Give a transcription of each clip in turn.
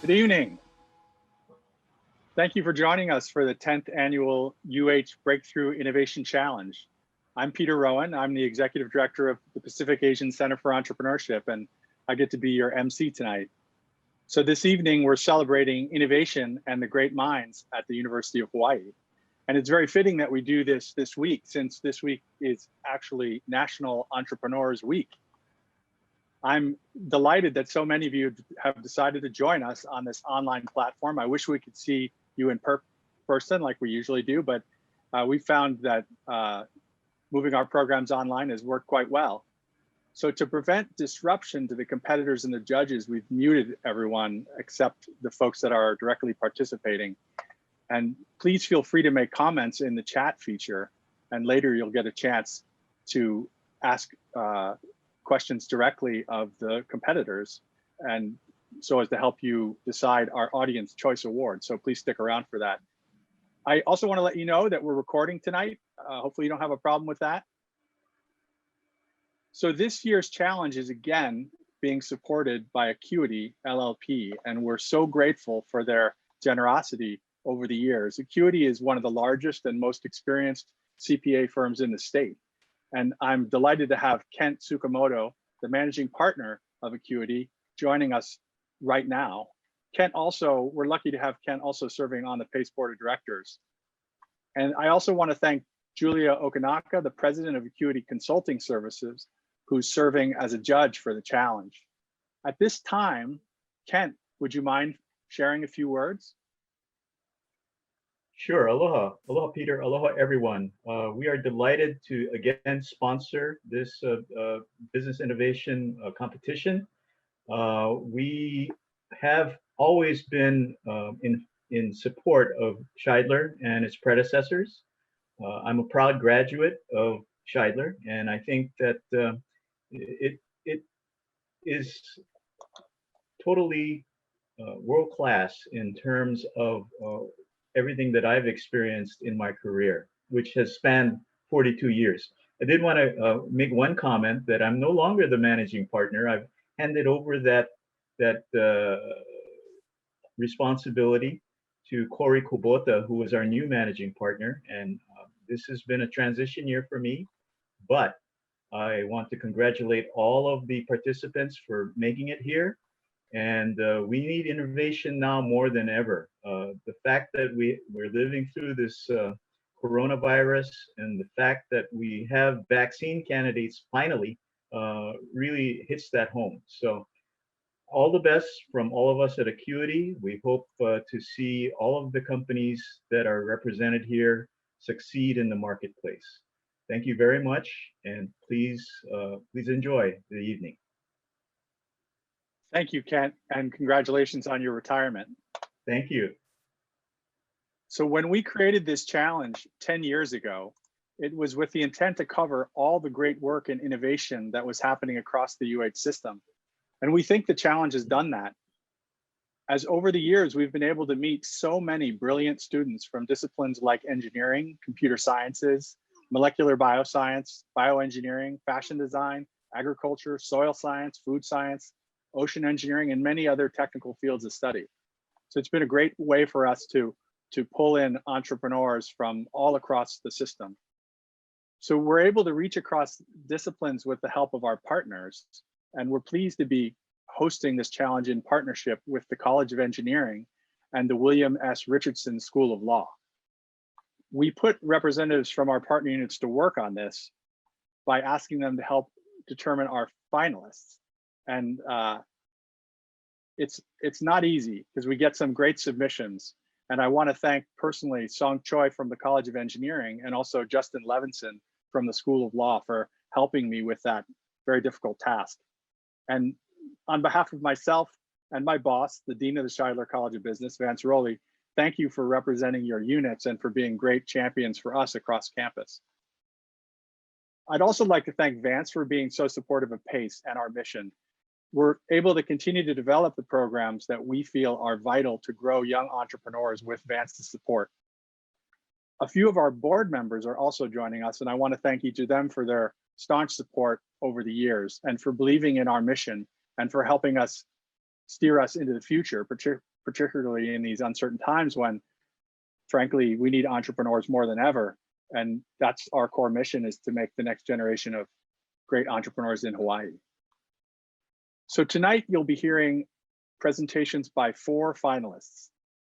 Good evening. Thank you for joining us for the 10th annual Breakthrough Innovation Challenge. I'm Peter Rowan. I'm the Executive Director of the Pacific Asian Center for Entrepreneurship, and I get to be your MC tonight. So this evening, we're celebrating innovation and the great minds at the University of Hawaii. And it's very fitting that we do this week, since this week is actually National Entrepreneurs Week. I'm delighted that so many of you have decided to join us on this online platform. I wish we could see you in person like we usually do, but we found that moving our programs online has worked quite well. So to prevent disruption to the competitors and the judges, we've muted everyone except the folks that are directly participating. And please feel free to make comments in the chat feature, and later you'll get a chance to ask questions directly of the competitors, and so as to help you decide our Audience Choice Award. So please stick around for that. I also want to let you know that we're recording tonight. Hopefully you don't have a problem with that. So this year's challenge is again being supported by Acuity LLP, and we're so grateful for their generosity over the years. Acuity is one of the largest and most experienced CPA firms in the state. And I'm delighted to have Kent Tsukamoto, the managing partner of Acuity, joining us right now. Kent also, we're lucky to have Kent also serving on the PACE Board of Directors. And I also want to thank Julia Okanaka, the president of Acuity Consulting Services, who's serving as a judge for the challenge. At this time, Kent, would you mind sharing a few words? Sure. Aloha. Aloha, Peter. Aloha, everyone. We are delighted to again sponsor this business innovation competition. We have always been in support of Scheidler and its predecessors. I'm a proud graduate of Scheidler, and I think that it is totally world-class in terms of everything that I've experienced in my career, which has spanned 42 years. I did want to make one comment that I'm no longer the managing partner. I've handed over that responsibility to Corey Kubota, who is our new managing partner. And this has been a transition year for me, but I want to congratulate all of the participants for making it here. And we need innovation now more than ever. The fact that we're living through this coronavirus, and the fact that we have vaccine candidates finally really hits that home. So all the best from all of us at Acuity. We hope to see all of the companies that are represented here succeed in the marketplace. Thank you very much, and please enjoy the evening. Thank you, Kent, and congratulations on your retirement. Thank you. So when we created this challenge 10 years ago, it was with the intent to cover all the great work and innovation that was happening across the UH system. And we think the challenge has done that. As over the years, we've been able to meet so many brilliant students from disciplines like engineering, computer sciences, molecular bioscience, bioengineering, fashion design, agriculture, soil science, food science, ocean engineering, and many other technical fields of study. So it's been a great way for us to pull in entrepreneurs from all across the system. So we're able to reach across disciplines with the help of our partners, and we're pleased to be hosting this challenge in partnership with the College of Engineering and the William S. Richardson School of Law. We put representatives from our partner units to work on this by asking them to help determine our finalists. And it's not easy because we get some great submissions. And I want to thank personally Song Choi from the College of Engineering and also Justin Levinson from the School of Law for helping me with that very difficult task. And on behalf of myself and my boss, the Dean of the Scheidler College of Business, Vance Rowley, thank you for representing your units and for being great champions for us across campus. I'd also like to thank Vance for being so supportive of PACE and our mission. We're able to continue to develop the programs that we feel are vital to grow young entrepreneurs with Vance's support. A few of our board members are also joining us, and I want to thank each of them for their staunch support over the years and for believing in our mission and for helping us steer us into the future, particularly in these uncertain times when, frankly, we need entrepreneurs more than ever. And that's our core mission, is to make the next generation of great entrepreneurs in Hawaii. So tonight you'll be hearing presentations by 4 finalists.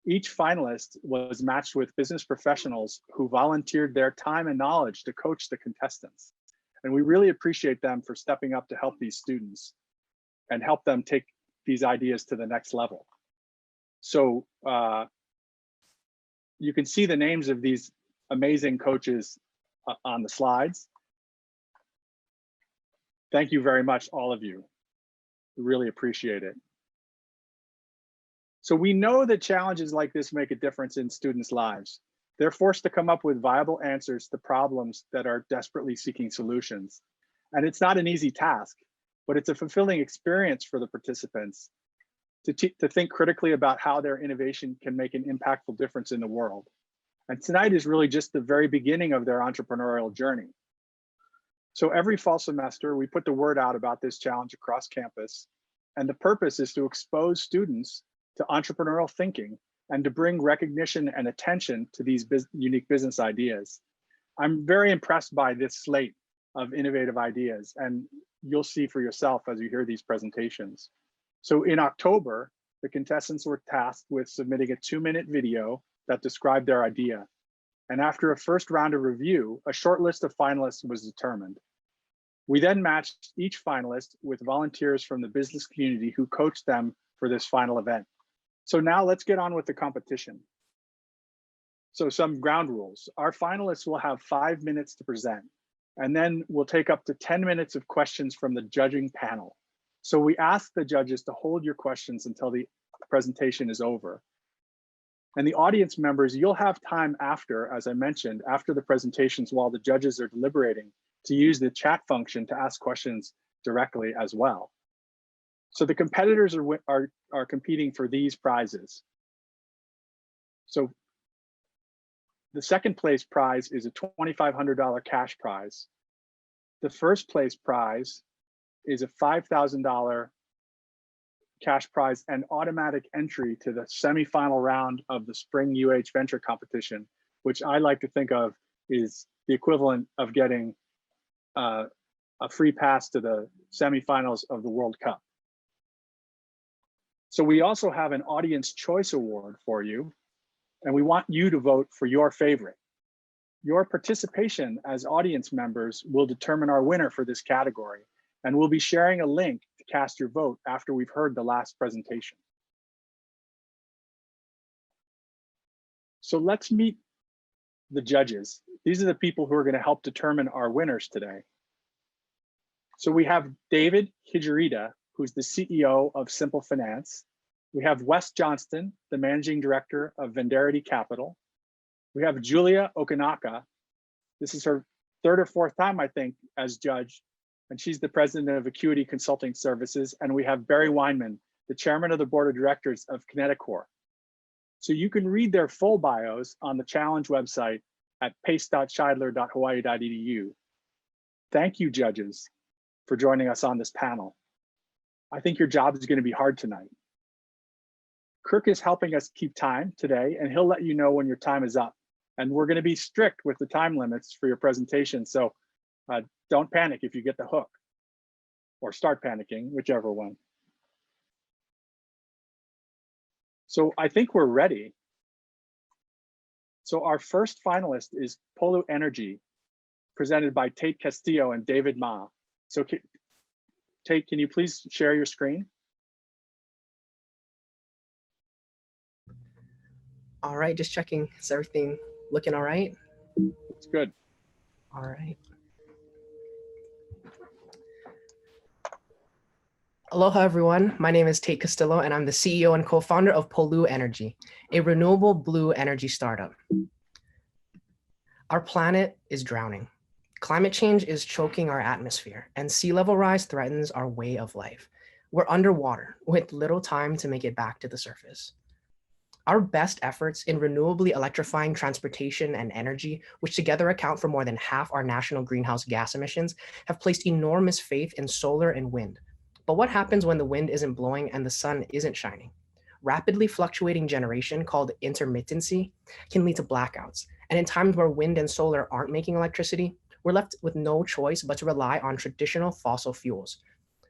Each finalist was matched with business professionals who volunteered their time and knowledge to coach the contestants. And we really appreciate them for stepping up to help these students and help them take these ideas to the next level. So you can see the names of these amazing coaches on the slides. Thank you very much, all of you. We really appreciate it. So we know that challenges like this make a difference in students' lives. They're forced to come up with viable answers to problems that are desperately seeking solutions. And it's not an easy task, but it's a fulfilling experience for the participants to think critically about how their innovation can make an impactful difference in the world. And tonight is really just the very beginning of their entrepreneurial journey. So every fall semester, we put the word out about this challenge across campus. And the purpose is to expose students to entrepreneurial thinking and to bring recognition and attention to these unique business ideas. I'm very impressed by this slate of innovative ideas, and you'll see for yourself as you hear these presentations. So in October, the contestants were tasked with submitting a 2-minute video that described their idea. And after a first round of review, a short list of finalists was determined. We then matched each finalist with volunteers from the business community who coached them for this final event. So now let's get on with the competition. So some ground rules. Our finalists will have 5 minutes to present, and then we'll take up to 10 minutes of questions from the judging panel. So we ask the judges to hold your questions until the presentation is over. And the audience members, you'll have time after, as I mentioned, after the presentations while the judges are deliberating, to use the chat function to ask questions directly as well. So the competitors are competing for these prizes. So the second place prize is a $2,500 cash prize. The first place prize is a $5,000 cash prize and automatic entry to the semifinal round of the Spring UH Venture Competition, which I like to think of is the equivalent of getting a free pass to the semifinals of the World Cup. So we also have an Audience Choice Award for you, and we want you to vote for your favorite. Your participation as audience members will determine our winner for this category, and we'll be sharing a link to cast your vote after we've heard the last presentation. So let's meet the judges. These are the people who are going to help determine our winners today. So we have David Hijirita, who's the CEO of Simple Finance. We have Wes Johnston, the Managing Director of Vendarity Capital. We have Julia Okanaka. This is her 3rd or 4th time, I think, as judge, and she's the President of Acuity Consulting Services. And we have Barry Weinman, the Chairman of the Board of Directors of Kineticor. So you can read their full bios on the challenge website at pace.scheidler.hawaii.edu. Thank you, judges, for joining us on this panel. I think your job is going to be hard tonight. Kirk is helping us keep time today, and he'll let you know when your time is up. And we're going to be strict with the time limits for your presentation. So don't panic if you get the hook, or start panicking, whichever one. So I think we're ready. So our first finalist is Polū Energy, presented by Tate Castillo and David Ma. So Tate, can you please share your screen? All right, just checking. Is everything looking all right? It's good. All right. Aloha, everyone. My name is Tate Castillo, and I'm the CEO and co-founder of Polū Energy, a renewable blue energy startup. Our planet is drowning. Climate change is choking our atmosphere, and sea level rise threatens our way of life. We're underwater with little time to make it back to the surface. Our best efforts in renewably electrifying transportation and energy, which together account for more than half our national greenhouse gas emissions, have placed enormous faith in solar and wind. But what happens when the wind isn't blowing and the sun isn't shining? Rapidly fluctuating generation called intermittency can lead to blackouts. And in times where wind and solar aren't making electricity, we're left with no choice but to rely on traditional fossil fuels.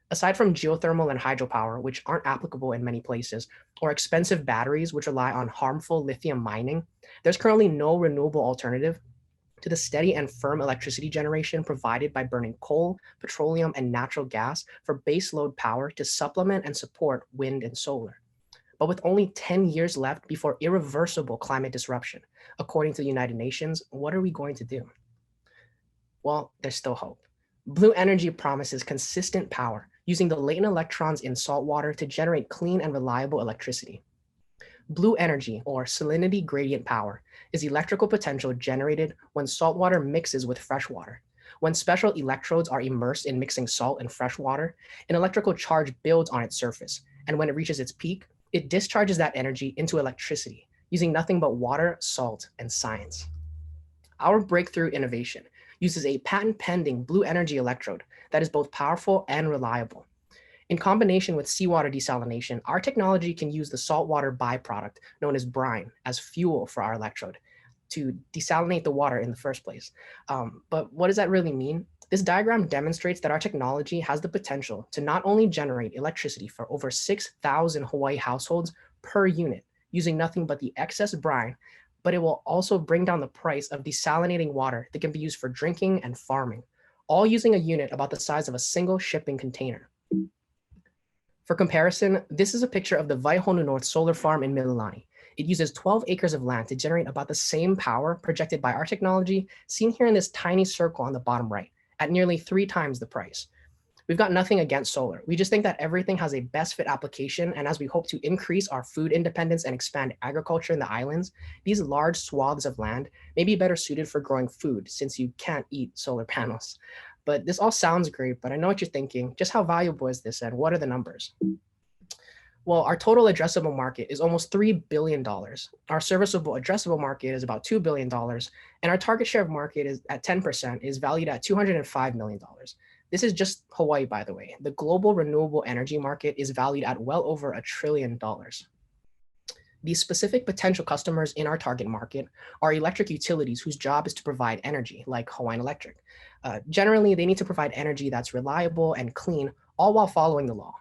Aside from geothermal and hydropower, which aren't applicable in many places, or expensive batteries, which rely on harmful lithium mining, there's currently no renewable alternative to the steady and firm electricity generation provided by burning coal, petroleum, and natural gas for baseload power to supplement and support wind and solar. But with only 10 years left before irreversible climate disruption, according to the United Nations, what are we going to do? Well, there's still hope. Blue energy promises consistent power using the latent electrons in salt water to generate clean and reliable electricity. Blue energy, or salinity gradient power, is electrical potential generated when salt water mixes with fresh water. When special electrodes are immersed in mixing salt and fresh water, an electrical charge builds on its surface, and when it reaches its peak, it discharges that energy into electricity, using nothing but water, salt, and science. Our breakthrough innovation uses a patent-pending blue energy electrode that is both powerful and reliable. In combination with seawater desalination, our technology can use the saltwater byproduct known as brine as fuel for our electrode to desalinate the water in the first place. But what does that really mean? This diagram demonstrates that our technology has the potential to not only generate electricity for over 6,000 Hawaii households per unit using nothing but the excess brine, but it will also bring down the price of desalinating water that can be used for drinking and farming, all using a unit about the size of a single shipping container. For comparison, this is a picture of the Waihonu North solar farm in Mililani. It uses 12 acres of land to generate about the same power projected by our technology, seen here in this tiny circle on the bottom right, at nearly 3 times the price. We've got nothing against solar. We just think that everything has a best fit application, and as we hope to increase our food independence and expand agriculture in the islands, these large swaths of land may be better suited for growing food since you can't eat solar panels. But this all sounds great, but I know what you're thinking. Just how valuable is this and what are the numbers? Well, our total addressable market is almost $3 billion. Our serviceable addressable market is about $2 billion, and our target share of market is at 10% is valued at $205 million. This is just Hawaii, by the way. The global renewable energy market is valued at well over $1 trillion. The specific potential customers in our target market are electric utilities whose job is to provide energy, like Hawaiian Electric. Generally, they need to provide energy that's reliable and clean, all while following the law.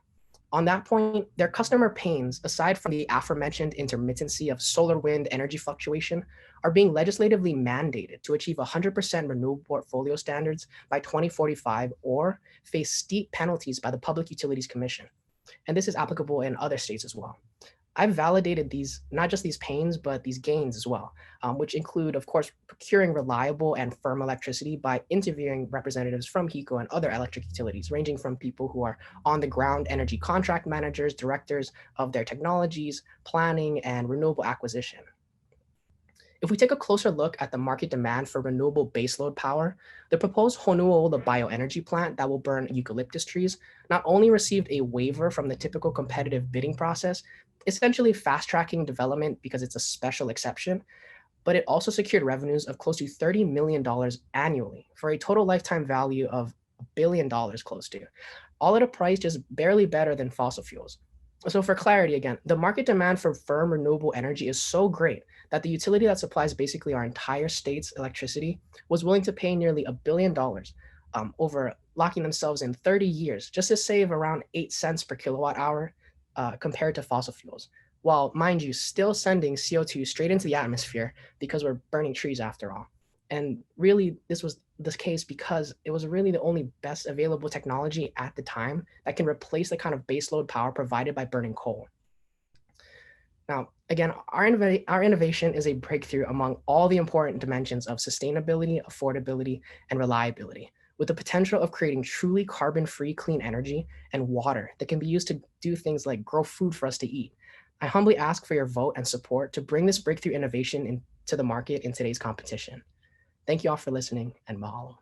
On that point, their customer pains, aside from the aforementioned intermittency of solar wind energy fluctuation, are being legislatively mandated to achieve 100% renewable portfolio standards by 2045 or face steep penalties by the Public Utilities Commission. And this is applicable in other states as well. I've validated these, not just these pains, but these gains as well, which include, of course, procuring reliable and firm electricity by interviewing representatives from HECO and other electric utilities, ranging from people who are on-the-ground energy contract managers, directors of their technologies, planning, and renewable acquisition. If we take a closer look at the market demand for renewable baseload power, the proposed Honuola bioenergy plant that will burn eucalyptus trees not only received a waiver from the typical competitive bidding process, essentially fast-tracking development because it's a special exception, but it also secured revenues of close to $30 million annually for a total lifetime value of $1 billion close to, all at a price just barely better than fossil fuels. So for clarity again, the market demand for firm renewable energy is so great that the utility that supplies basically our entire state's electricity was willing to pay nearly $1 billion over locking themselves in 30 years just to save around 8 cents per kilowatt hour compared to fossil fuels, while, mind you, still sending CO2 straight into the atmosphere because we're burning trees after all. And really, this was the case because it was really the only best available technology at the time that can replace the kind of baseload power provided by burning coal. Now, again, our innovation is a breakthrough among all the important dimensions of sustainability, affordability, and reliability, with the potential of creating truly carbon-free clean energy and water that can be used to do things like grow food for us to eat. I humbly ask for your vote and support to bring this breakthrough innovation into the market in today's competition. Thank you all for listening, and mahalo.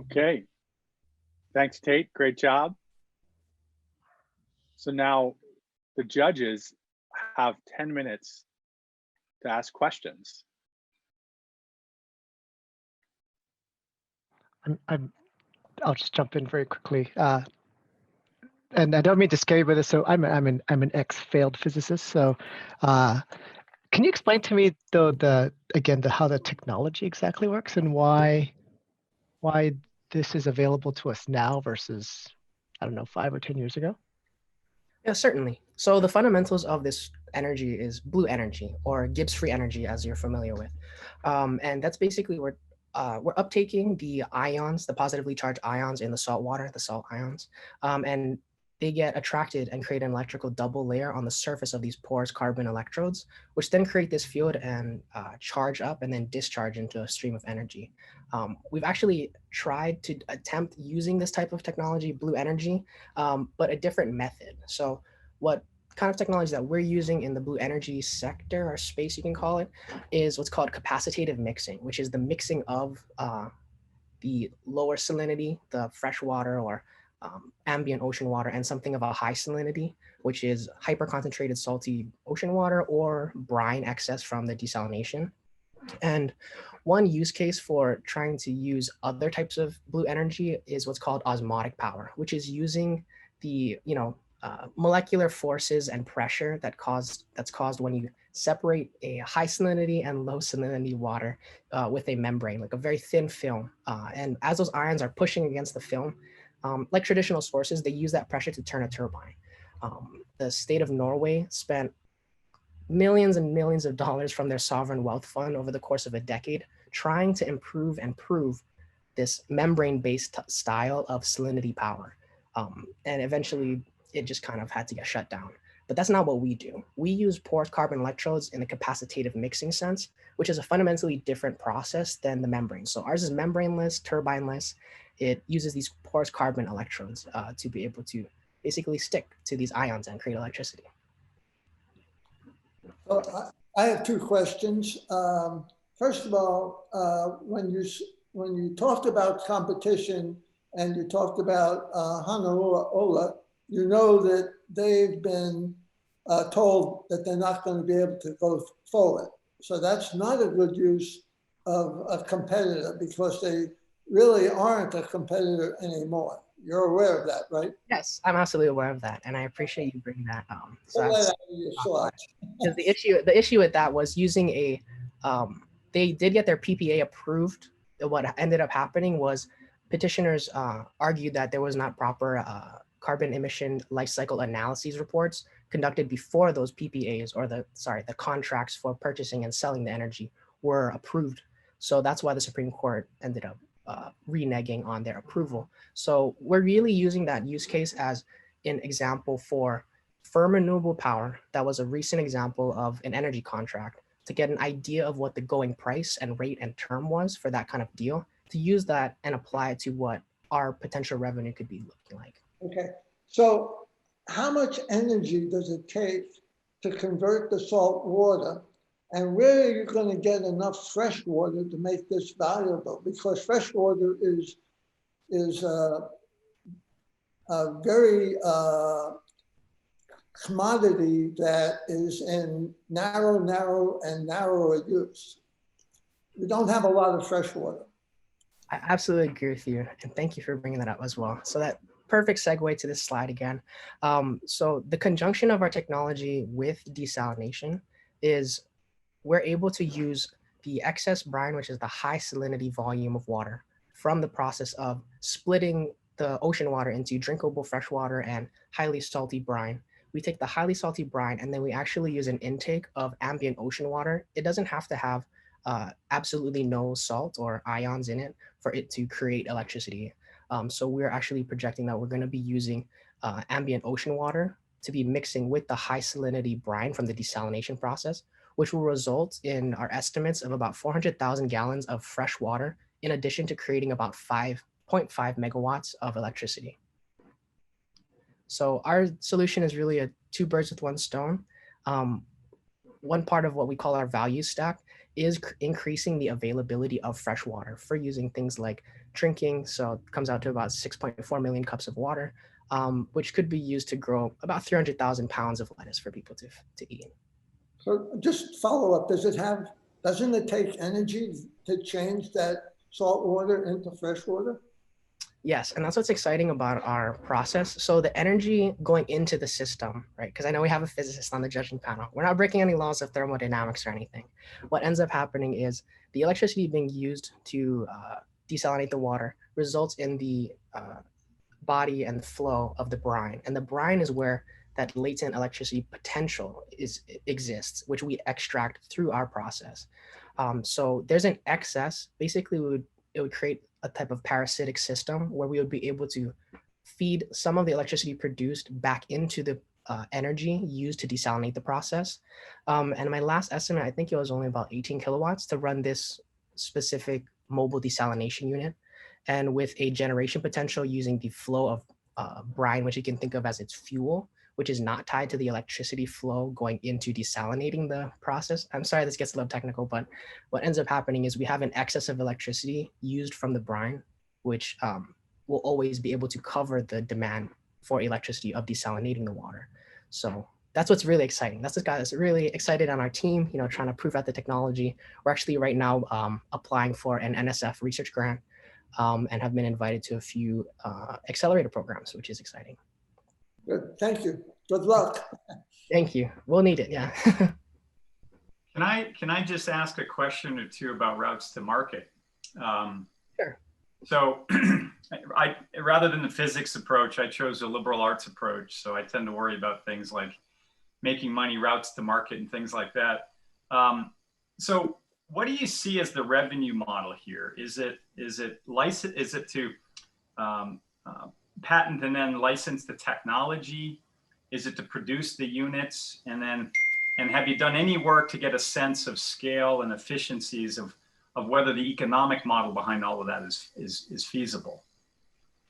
Okay. Thanks, Tate. Great job. So now the judges have 10 minutes to ask questions. I'll just jump in very quickly. And I don't mean to scare you with this. So I'm an ex-failed physicist. So can you explain to me though how the technology exactly works and why this is available to us now versus, I don't know, 5 or 10 years ago? Yeah, certainly. So the fundamentals of this energy is blue energy, or Gibbs-free energy, as you're familiar with, and that's basically we're uptaking the ions, the positively charged ions in the salt water, the salt ions, and they get attracted and create an electrical double layer on the surface of these porous carbon electrodes, which then create this field and charge up and then discharge into a stream of energy. We've actually tried to attempt using this type of technology, blue energy, but a different method. So what kind of technology that we're using in the blue energy sector or space, you can call it, is what's called capacitative mixing, which is the mixing of the lower salinity, the fresh water or ambient ocean water, and something of a high salinity, which is hyper-concentrated salty ocean water or brine excess from the desalination. And one use case for trying to use other types of blue energy is what's called osmotic power, which is using the molecular forces and pressure that's caused when you separate a high salinity and low salinity water with a membrane, like a very thin film. And as those ions are pushing against the film, like traditional sources, they use that pressure to turn a turbine. The state of Norway spent millions and millions of dollars from their sovereign wealth fund over the course of a decade trying to improve and prove this membrane-based style of salinity power. And eventually it just kind of had to get shut down. But that's not what we do. We use porous carbon electrodes in the capacitative mixing sense, which is a fundamentally different process than the membrane. So ours is membraneless, turbineless. It uses these porous carbon electrodes to be able to basically stick to these ions and create electricity. Well, I have two questions. First of all, when you talked about competition and you talked about Honolulu, you know that they've been told that they're not going to be able to go forward. So that's not a good use of a competitor because they really aren't a competitor anymore. You're aware of that, right? Yes, I'm absolutely aware of that, and I appreciate you bringing that up. Because the issue with that was using a, they did get their PPA approved. What ended up happening was petitioners argued that there was not proper carbon emission life cycle analyses reports conducted before those PPAs or the contracts for purchasing and selling the energy were approved. So that's why the Supreme Court ended up reneging on their approval. So we're really using that use case as an example for firm renewable power. That was a recent example of an energy contract to get an idea of what the going price and rate and term was for that kind of deal, to use that and apply it to what our potential revenue could be looking like. Okay, so how much energy does it take to convert the salt water? And where are you going to get enough fresh water to make this valuable? Because fresh water is a very commodity that is in narrower use. We don't have a lot of fresh water. I absolutely agree with you. And thank you for bringing that up as well. So that perfect segue to this slide again. So the conjunction of our technology with desalination is we're able to use the excess brine, which is the high salinity volume of water from the process of splitting the ocean water into drinkable fresh water and highly salty brine. We take the highly salty brine and then we actually use an intake of ambient ocean water. It doesn't have to have absolutely no salt or ions in it for it to create electricity. So we're actually projecting that we're going to be using ambient ocean water to be mixing with the high salinity brine from the desalination process, which will result in our estimates of about 400,000 gallons of fresh water, in addition to creating about 5.5 megawatts of electricity. So our solution is really a two birds with one stone. One part of what we call our value stack is increasing the availability of fresh water for using things like drinking. So it comes out to about 6.4 million cups of water, which could be used to grow about 300,000 pounds of lettuce for people to eat. So just follow up, doesn't it take energy to change that salt water into fresh water? Yes, and that's what's exciting about our process. So the energy going into the system, right? Because I know we have a physicist on the judging panel. We're not breaking any laws of thermodynamics or anything. What ends up happening is the electricity being used to desalinate the water results in the body and flow of the brine. And the brine is where that latent electricity potential exists, which we extract through our process. So there's an excess. Basically, it would create a type of parasitic system where we would be able to feed some of the electricity produced back into the energy used to desalinate the process. And my last estimate, I think it was only about 18 kilowatts to run this specific mobile desalination unit. And with a generation potential using the flow of brine, which you can think of as its fuel, which is not tied to the electricity flow going into desalinating the process. I'm sorry, this gets a little technical, but what ends up happening is we have an excess of electricity used from the brine, which will always be able to cover the demand for electricity of desalinating the water. So that's what's really exciting. That's the guy that's really excited on our team, trying to prove out the technology. We're actually right now applying for an NSF research grant and have been invited to a few accelerator programs, which is exciting. Good. Thank you. Good luck. Thank you. We'll need it. Yeah. Can I just ask a question or two about routes to market? Sure. So rather than the physics approach, I chose a liberal arts approach. So I tend to worry about things like making money, routes to market, and things like that. So what do you see as the revenue model here? Is it license? Is it to patent and then license the technology? Is it to produce the units? And have you done any work to get a sense of scale and efficiencies of whether the economic model behind all of that is feasible?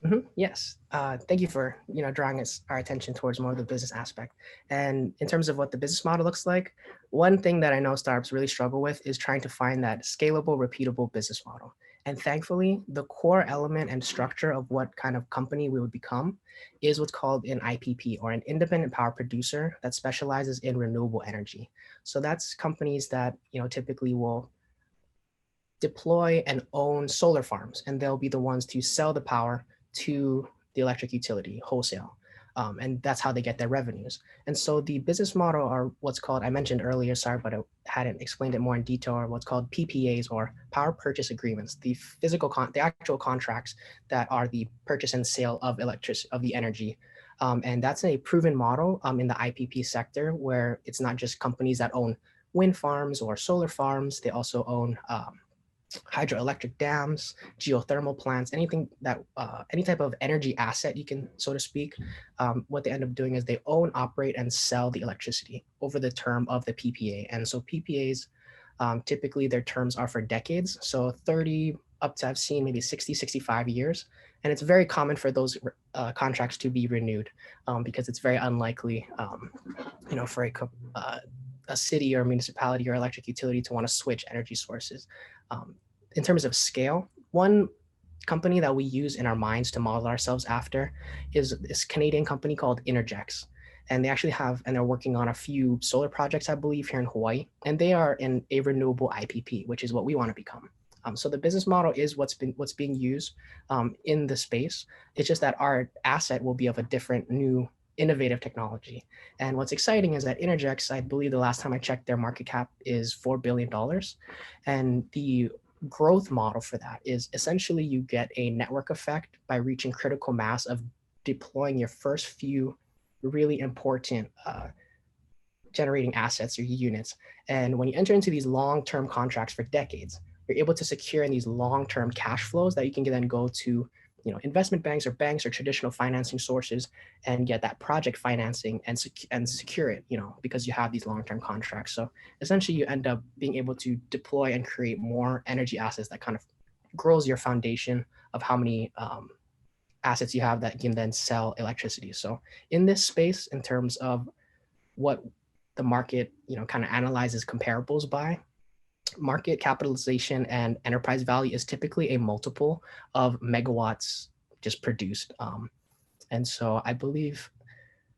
Mm-hmm. Yes. Thank you for drawing our attention towards more of the business aspect. And in terms of what the business model looks like, one thing that I know startups really struggle with is trying to find that scalable, repeatable business model. And thankfully, the core element and structure of what kind of company we would become is what's called an IPP, or an independent power producer that specializes in renewable energy. So that's companies that typically will deploy and own solar farms, and they'll be the ones to sell the power to the electric utility wholesale. And that's how they get their revenues. And so the business model are what's called, I mentioned earlier, sorry, but I hadn't explained it more in detail, are what's called PPAs, or power purchase agreements, the actual contracts that are the purchase and sale of the energy. And that's a proven model in the IPP sector, where it's not just companies that own wind farms or solar farms, they also own hydroelectric dams, geothermal plants, anything that any type of energy asset, you can so to speak. What they end up doing is they own, operate, and sell the electricity over the term of the PPA. And so PPAs, typically their terms are for decades, so 30 up to, I've seen maybe 60, 65 years. And it's very common for those contracts to be renewed because it's very unlikely, for a city or municipality or electric utility to want to switch energy sources. In terms of scale, one company that we use in our minds to model ourselves after is this Canadian company called Interjex. And they actually they're working on a few solar projects, I believe, here in Hawaii. And they are in a renewable IPP, which is what we want to become. So the business model is what's being used in the space. It's just that our asset will be of a different, new, innovative technology. And what's exciting is that Interjex, I believe the last time I checked, their market cap is $4 billion. And the growth model for that is essentially you get a network effect by reaching critical mass of deploying your first few really important generating assets or units. And when you enter into these long-term contracts for decades, you're able to secure in these long-term cash flows that you can then go to investment banks or traditional financing sources and get that project financing and secure it, because you have these long-term contracts. So essentially you end up being able to deploy and create more energy assets that kind of grows your foundation of how many assets you have that you can then sell electricity. So in this space, in terms of what the market, kind of analyzes comparables by, market capitalization and enterprise value is typically a multiple of megawatts just produced. And so I believe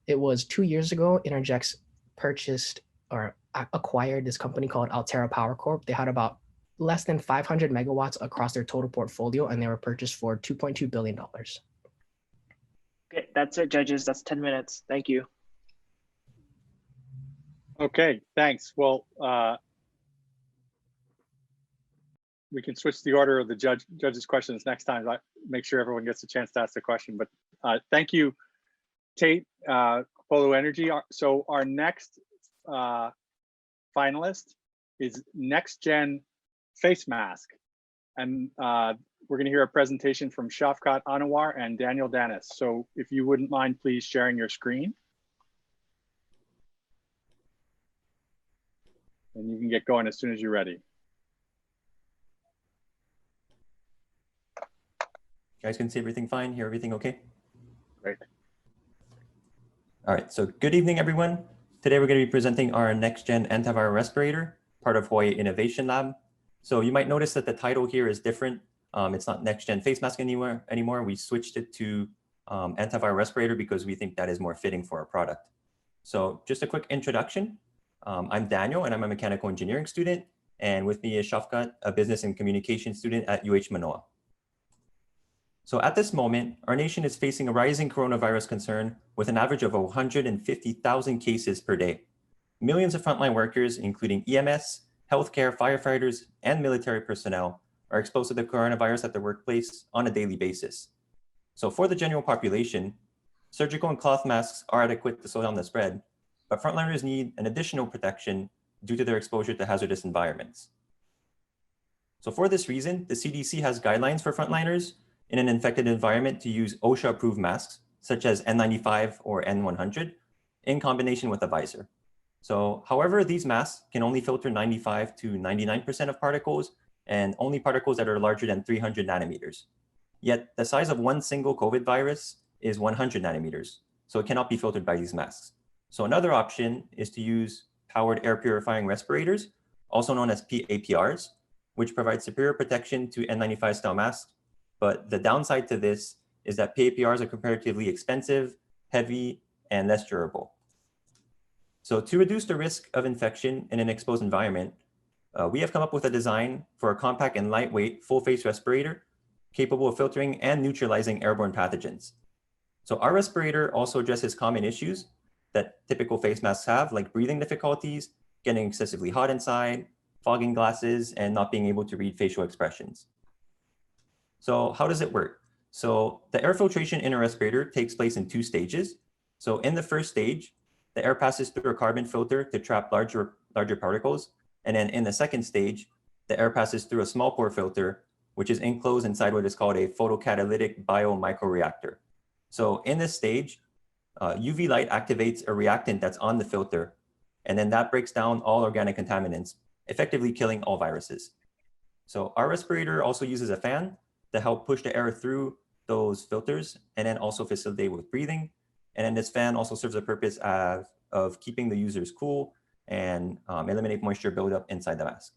it was 2 years ago, Interjex purchased or acquired this company called Altera Power Corp. They had about less than 500 megawatts across their total portfolio, and they were purchased for $2.2 billion. Okay, that's it, judges. That's 10 minutes. Thank you. Okay, thanks. Well, we can switch the order of the judges' questions next time. Make sure everyone gets a chance to ask the question. But thank you, Tate, Polū Energy. So our next finalist is Next Gen Face Mask. And we're going to hear a presentation from Shafkat Anwar and Daniel Danis. So if you wouldn't mind, please sharing your screen. And you can get going as soon as you're ready. You guys can see everything fine, hear everything okay? Great. All right, so good evening, everyone. Today we're going to be presenting our next-gen antiviral respirator, part of Hawaii Innovation Lab. So you might notice that the title here is different. It's not next-gen face mask anymore. We switched it to antiviral respirator because we think that is more fitting for our product. So just a quick introduction. I'm Daniel, and I'm a mechanical engineering student. And with me is Shafkat, a business and communication student at UH Manoa. So at this moment, our nation is facing a rising coronavirus concern with an average of 150,000 cases per day. Millions of frontline workers, including EMS, healthcare, firefighters, and military personnel, are exposed to the coronavirus at their workplace on a daily basis. So for the general population, surgical and cloth masks are adequate to slow down the spread, but frontliners need an additional protection due to their exposure to hazardous environments. So for this reason, the CDC has guidelines for frontliners in an infected environment to use OSHA-approved masks, such as N95 or N100, in combination with a visor. So, however, these masks can only filter 95 to 99% of particles, and only particles that are larger than 300 nanometers. Yet, the size of one single COVID virus is 100 nanometers, so it cannot be filtered by these masks. So another option is to use powered air purifying respirators, also known as PAPRs, which provide superior protection to N95 style masks. But the downside to this is that PAPRs are comparatively expensive, heavy, and less durable. So to reduce the risk of infection in an exposed environment, we have come up with a design for a compact and lightweight full-face respirator capable of filtering and neutralizing airborne pathogens. So our respirator also addresses common issues that typical face masks have, like breathing difficulties, getting excessively hot inside, fogging glasses, and not being able to read facial expressions. So how does it work? So the air filtration in a respirator takes place in two stages. So in the first stage, the air passes through a carbon filter to trap larger particles. And then in the second stage, the air passes through a small pore filter, which is enclosed inside what is called a photocatalytic biomicroreactor. So in this stage, UV light activates a reactant that's on the filter, and then that breaks down all organic contaminants, effectively killing all viruses. So our respirator also uses a fan to help push the air through those filters and then also facilitate with breathing. And then this fan also serves the purpose of keeping the users cool and eliminate moisture buildup inside the mask.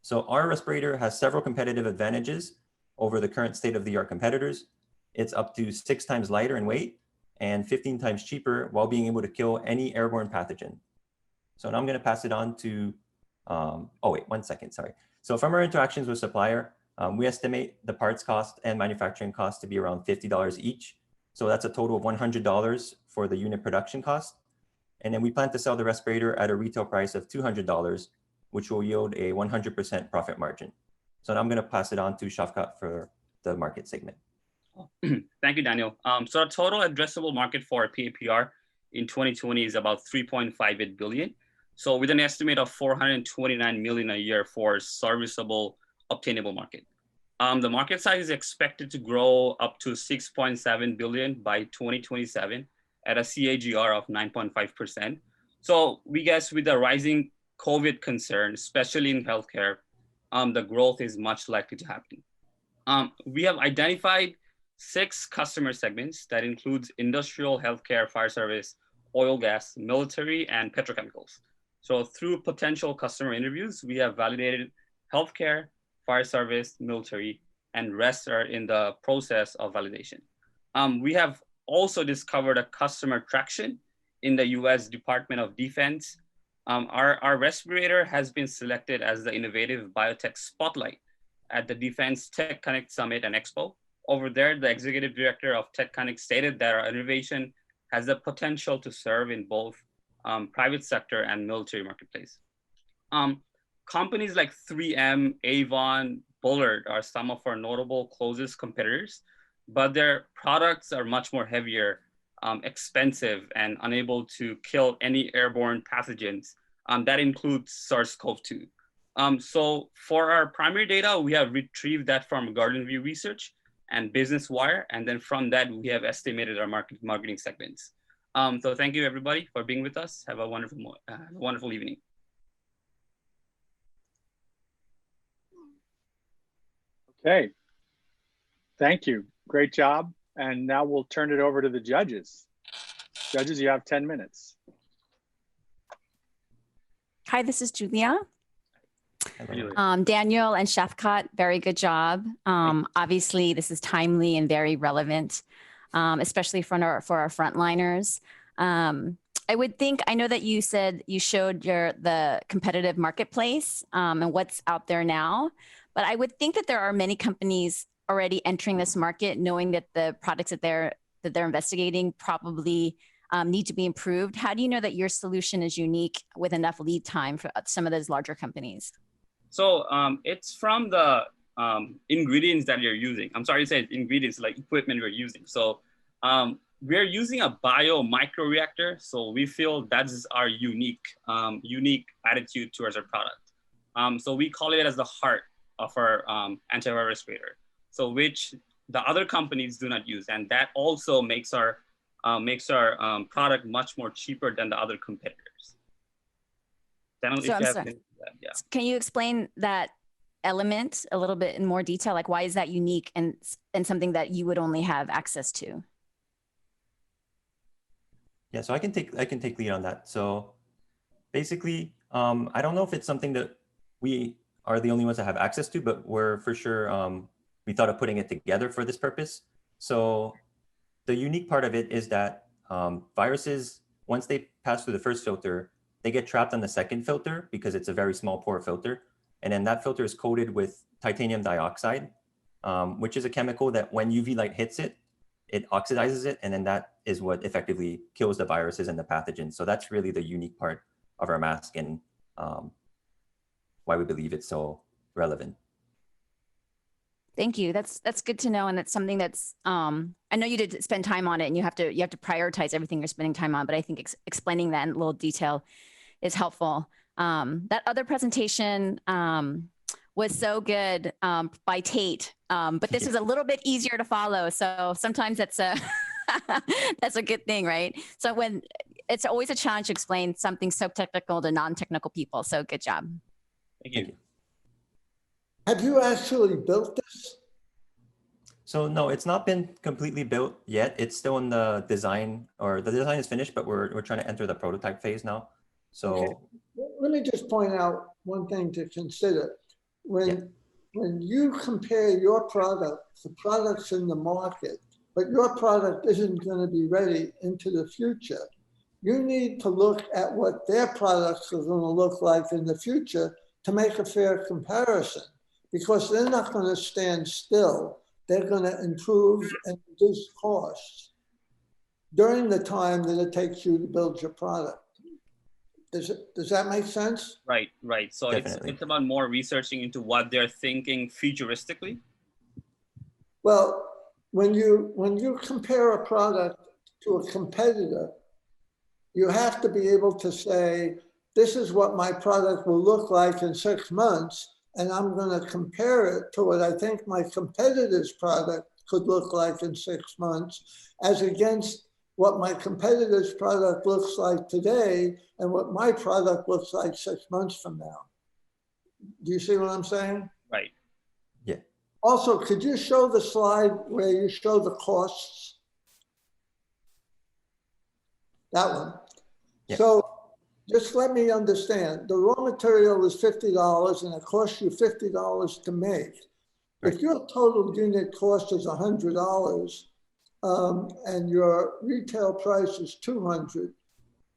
So our respirator has several competitive advantages over the current state-of-the-art competitors. It's up to 6 times lighter in weight and 15 times cheaper while being able to kill any airborne pathogen. So now I'm going to pass it on to, oh wait, 1 second, sorry. So from our interactions with supplier, we estimate the parts cost and manufacturing cost to be around $50 each. So that's a total of $100 for the unit production cost. And then we plan to sell the respirator at a retail price of $200, which will yield a 100% profit margin. So now I'm going to pass it on to Shafkat for the market segment. Thank you, Daniel. So our total addressable market for PAPR in 2020 is about 3.58 billion. So with an estimate of 429 million a year for serviceable, obtainable market. The market size is expected to grow up to 6.7 billion by 2027 at a CAGR of 9.5%. So we guess with the rising COVID concern, especially in healthcare, the growth is much likely to happen. We have identified 6 customer segments that includes industrial, healthcare, fire service, oil, gas, military, and petrochemicals. So through potential customer interviews, we have validated healthcare, fire service, military, and rest are in the process of validation. We have also discovered a customer traction in the US Department of Defense, Our respirator has been selected as the Innovative Biotech Spotlight at the Defense Tech Connect Summit and Expo. Over there, the executive director of Tech Connect stated that our innovation has the potential to serve in both private sector and military marketplace. Companies like 3M, Avon, Bullard are some of our notable closest competitors, but their products are much more heavier, expensive, and unable to kill any airborne pathogens. That includes SARS-CoV-2. So for our primary data, we have retrieved that from Garden View Research and Business Wire, and then from that, we have estimated our marketing segments. So thank you, everybody, for being with us. Have a wonderful evening. Okay, thank you. Great job. And now we'll turn it over to the judges. Judges, you have 10 minutes. Hi, this is Julia. Hello. Daniel and Shafkat, very good job. Obviously, this is timely and very relevant, especially for our frontliners. I would think, I know that you said you showed the competitive marketplace and what's out there now, but I would think that there are many companies already entering this market, knowing that the products that they're investigating probably need to be improved. How do you know that your solution is unique with enough lead time for some of those larger companies? So it's from the ingredients that you're using. I'm sorry to say ingredients, like equipment we're using. So we're using a bio microreactor. So we feel that's our unique attitude towards our product. So we call it as the heart of our antiviral respirator. So which the other companies do not use. And that also makes our product much more cheaper than the other competitors. Can you explain that element a little bit in more detail? Like, why is that unique and something that you would only have access to? Yeah, so I can take lead on that. So basically, I don't know if it's something that we are the only ones that have access to, but we're for sure, we thought of putting it together for this purpose. So the unique part of it is that viruses, once they pass through the first filter, they get trapped on the second filter because it's a very small pore filter. And then that filter is coated with titanium dioxide, which is a chemical that when UV light hits it, it oxidizes it. And then that is what effectively kills the viruses and the pathogens. So that's really the unique part of our mask and why we believe it's so relevant. Thank you. That's good to know. And that's something that's, I know you did spend time on it and you have to prioritize everything you're spending time on, but I think explaining that in a little detail is helpful. That other presentation was so good by Tate, but this was a little bit easier to follow. So sometimes that's a, that's a good thing, right? So when it's always a challenge to explain something so technical to non-technical people. So good job. Thank you. Have you actually built this? So no, it's not been completely built yet. It's still in the design, or the design is finished, but we're trying to enter the prototype phase now. So okay. Let me just point out one thing to consider. When you compare your product to products in the market, but your product isn't going to be ready into the future, you need to look at what their products are going to look like in the future to make a fair comparison. Because they're not going to stand still. They're going to improve and reduce costs during the time that it takes you to build your product. Does that make sense? Right. So it's about more researching into what they're thinking futuristically. Well, when you compare a product to a competitor, you have to be able to say, this is what my product will look like in 6 months. And I'm going to compare it to what I think my competitor's product could look like in 6 months, as against what my competitor's product looks like today and what my product looks like 6 months from now. Do you see what I'm saying? Right. Yeah. Also, could you show the slide where you show the costs? That one. Yeah. So just let me understand. The raw material is $50 and it costs you $50 to make. Right. If your total unit cost is $100 and your retail price is $200,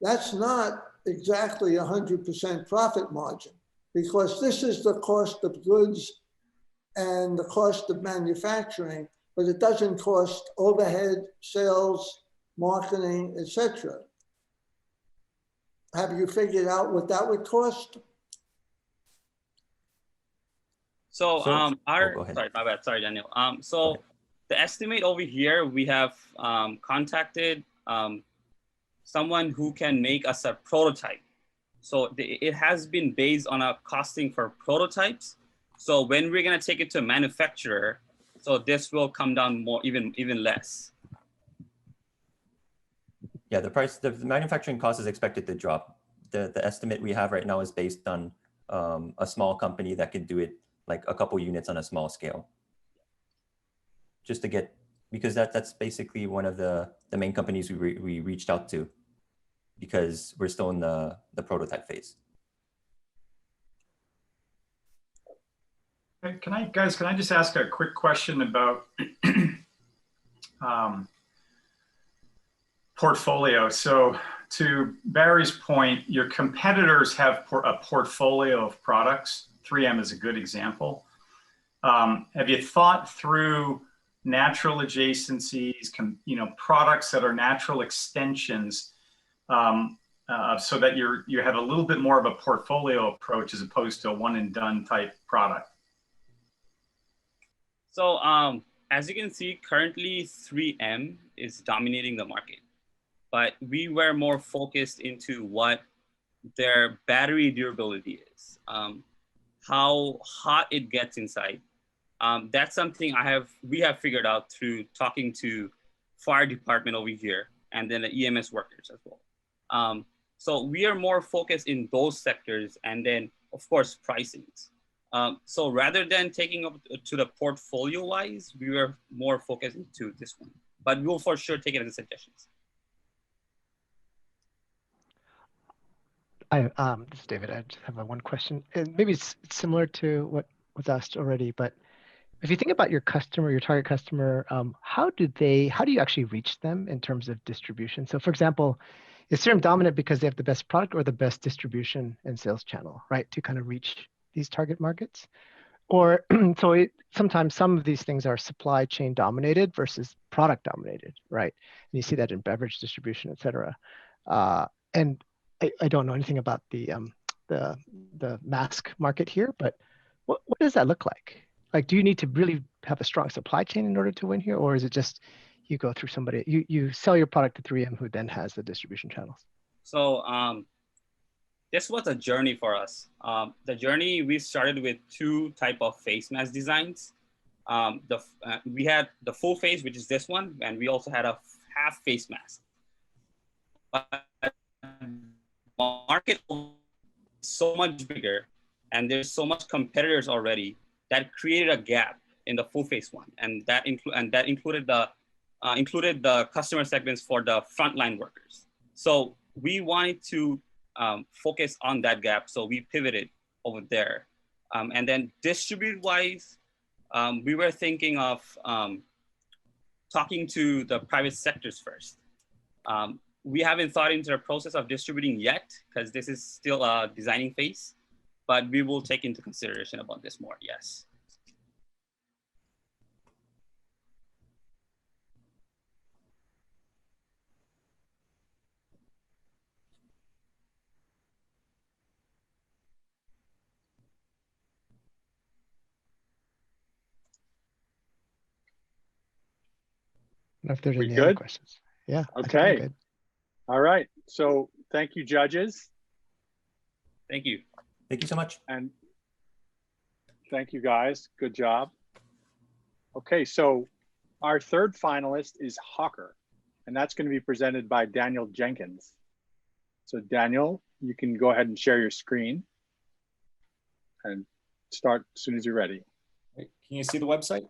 that's not exactly 100% profit margin, because this is the cost of goods and the cost of manufacturing, but it doesn't cost overhead, sales, marketing, etc. Have you figured out what that would cost? So, So- our, Oh, go ahead. sorry, my bad, sorry, Daniel. Go So ahead. the estimate over here, we have contacted someone who can make us a prototype. So it has been based on a costing for prototypes. So when we're gonna take it to a manufacturer, so this will come down more, even less. Yeah, the price, the manufacturing cost is expected to drop. The estimate we have right now is based on a small company that could do it like a couple units on a small scale. Just to get, because that's basically one of the main companies we reached out to, because we're still in the prototype phase. Can I just ask a quick question about portfolio? So to Barry's point, your competitors have a portfolio of products. 3M is a good example. Have you thought through natural adjacencies, products that are natural extensions, so that you have a little bit more of a portfolio approach as opposed to a one and done type product? So as you can see, currently 3M is dominating the market, but we were more focused into what their battery durability is, how hot it gets inside. That's something we have figured out through talking to fire department over here and then the EMS workers as well. So we are more focused in those sectors, and then of course pricings. So rather than taking up to the portfolio wise, we were more focused into this one, but we'll for sure take it as suggestions. This is David. I just have one question, and maybe it's similar to what was asked already. But if you think about your customer, your target customer, how do you actually reach them in terms of distribution? So, for example, is Serum dominant because they have the best product or the best distribution and sales channel, right, to kind of reach these target markets? Or sometimes some of these things are supply chain dominated versus product dominated, right? And you see that in beverage distribution, et cetera. And I don't know anything about the mask market here, but what does that look like? Like, do you need to really have a strong supply chain in order to win here? Or is it just you go through somebody, you sell your product to 3M who then has the distribution channels? So this was a journey for us. The journey, we started with two type of face mask designs. We had the full face, which is this one, and we also had a half face mask. But market is so much bigger, and there's so much competitors already that created a gap in the full face one, and that included the customer segments for the frontline workers. So we wanted to focus on that gap, so we pivoted over there. And then distribute wise, we were thinking of talking to the private sectors first. We haven't thought into the process of distributing yet, because this is still a designing phase, but we will take into consideration about this more, yes. I don't know if there's We any other good? questions. Yeah. Okay. All right. So thank you, judges. Thank you. Thank you so much. And thank you, guys. Good job. Okay, so our third finalist is Hawkr, and that's going to be presented by Daniel Jenkins. So Daniel, you can go ahead and share your screen and start as soon as you're ready. Can you see the website?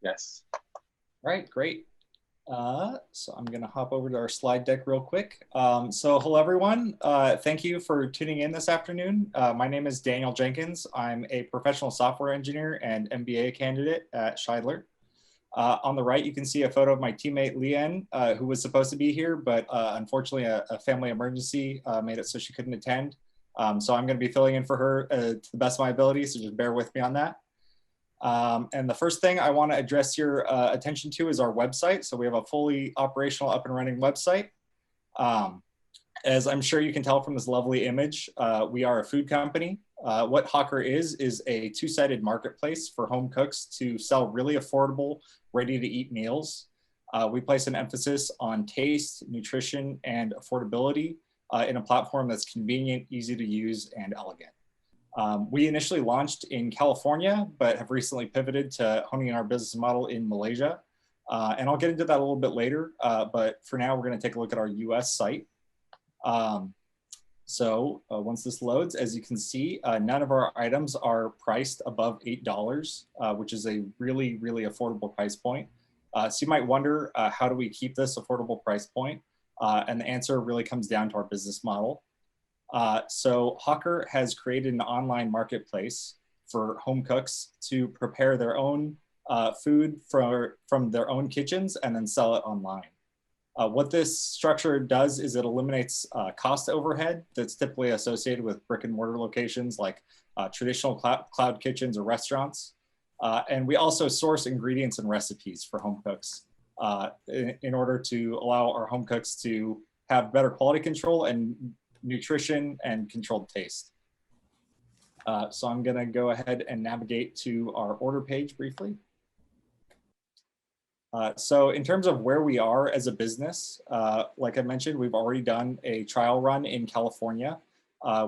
Yes. All right, great. So I'm gonna hop over to our slide deck real quick. So hello everyone, thank you for tuning in this afternoon. My name is Daniel Jenkins. I'm a professional software engineer and MBA candidate at Scheidler. On the right, you can see a photo of my teammate Leanne, who was supposed to be here, but unfortunately a family emergency made it so she couldn't attend. So I'm going to be filling in for her to the best of my ability, so just bear with me on that. And the first thing I want to address your attention to is our website. So we have a fully operational, up and running website. As I'm sure you can tell from this lovely image, we are a food company. What Hawkr is a two-sided marketplace for home cooks to sell really affordable, ready-to-eat meals. We place an emphasis on taste, nutrition, and affordability in a platform that's convenient, easy to use, and elegant. We initially launched in California, but have recently pivoted to honing our business model in Malaysia. And I'll get into that a little bit later, but for now, we're going to take a look at our US site. Once this loads, as you can see, none of our items are priced above $8, which is a really, really affordable price point. So you might wonder, how do we keep this affordable price point? And the answer really comes down to our business model. So Hawkr has created an online marketplace for home cooks to prepare their own food from their own kitchens and then sell it online. What this structure does is it eliminates cost overhead that's typically associated with brick and mortar locations like traditional cloud kitchens or restaurants. And we also source ingredients and recipes for home cooks in order to allow our home cooks to have better quality control and nutrition and controlled taste. So I'm gonna go ahead and navigate to our order page briefly. So in terms of where we are as a business, like I mentioned, we've already done a trial run in California.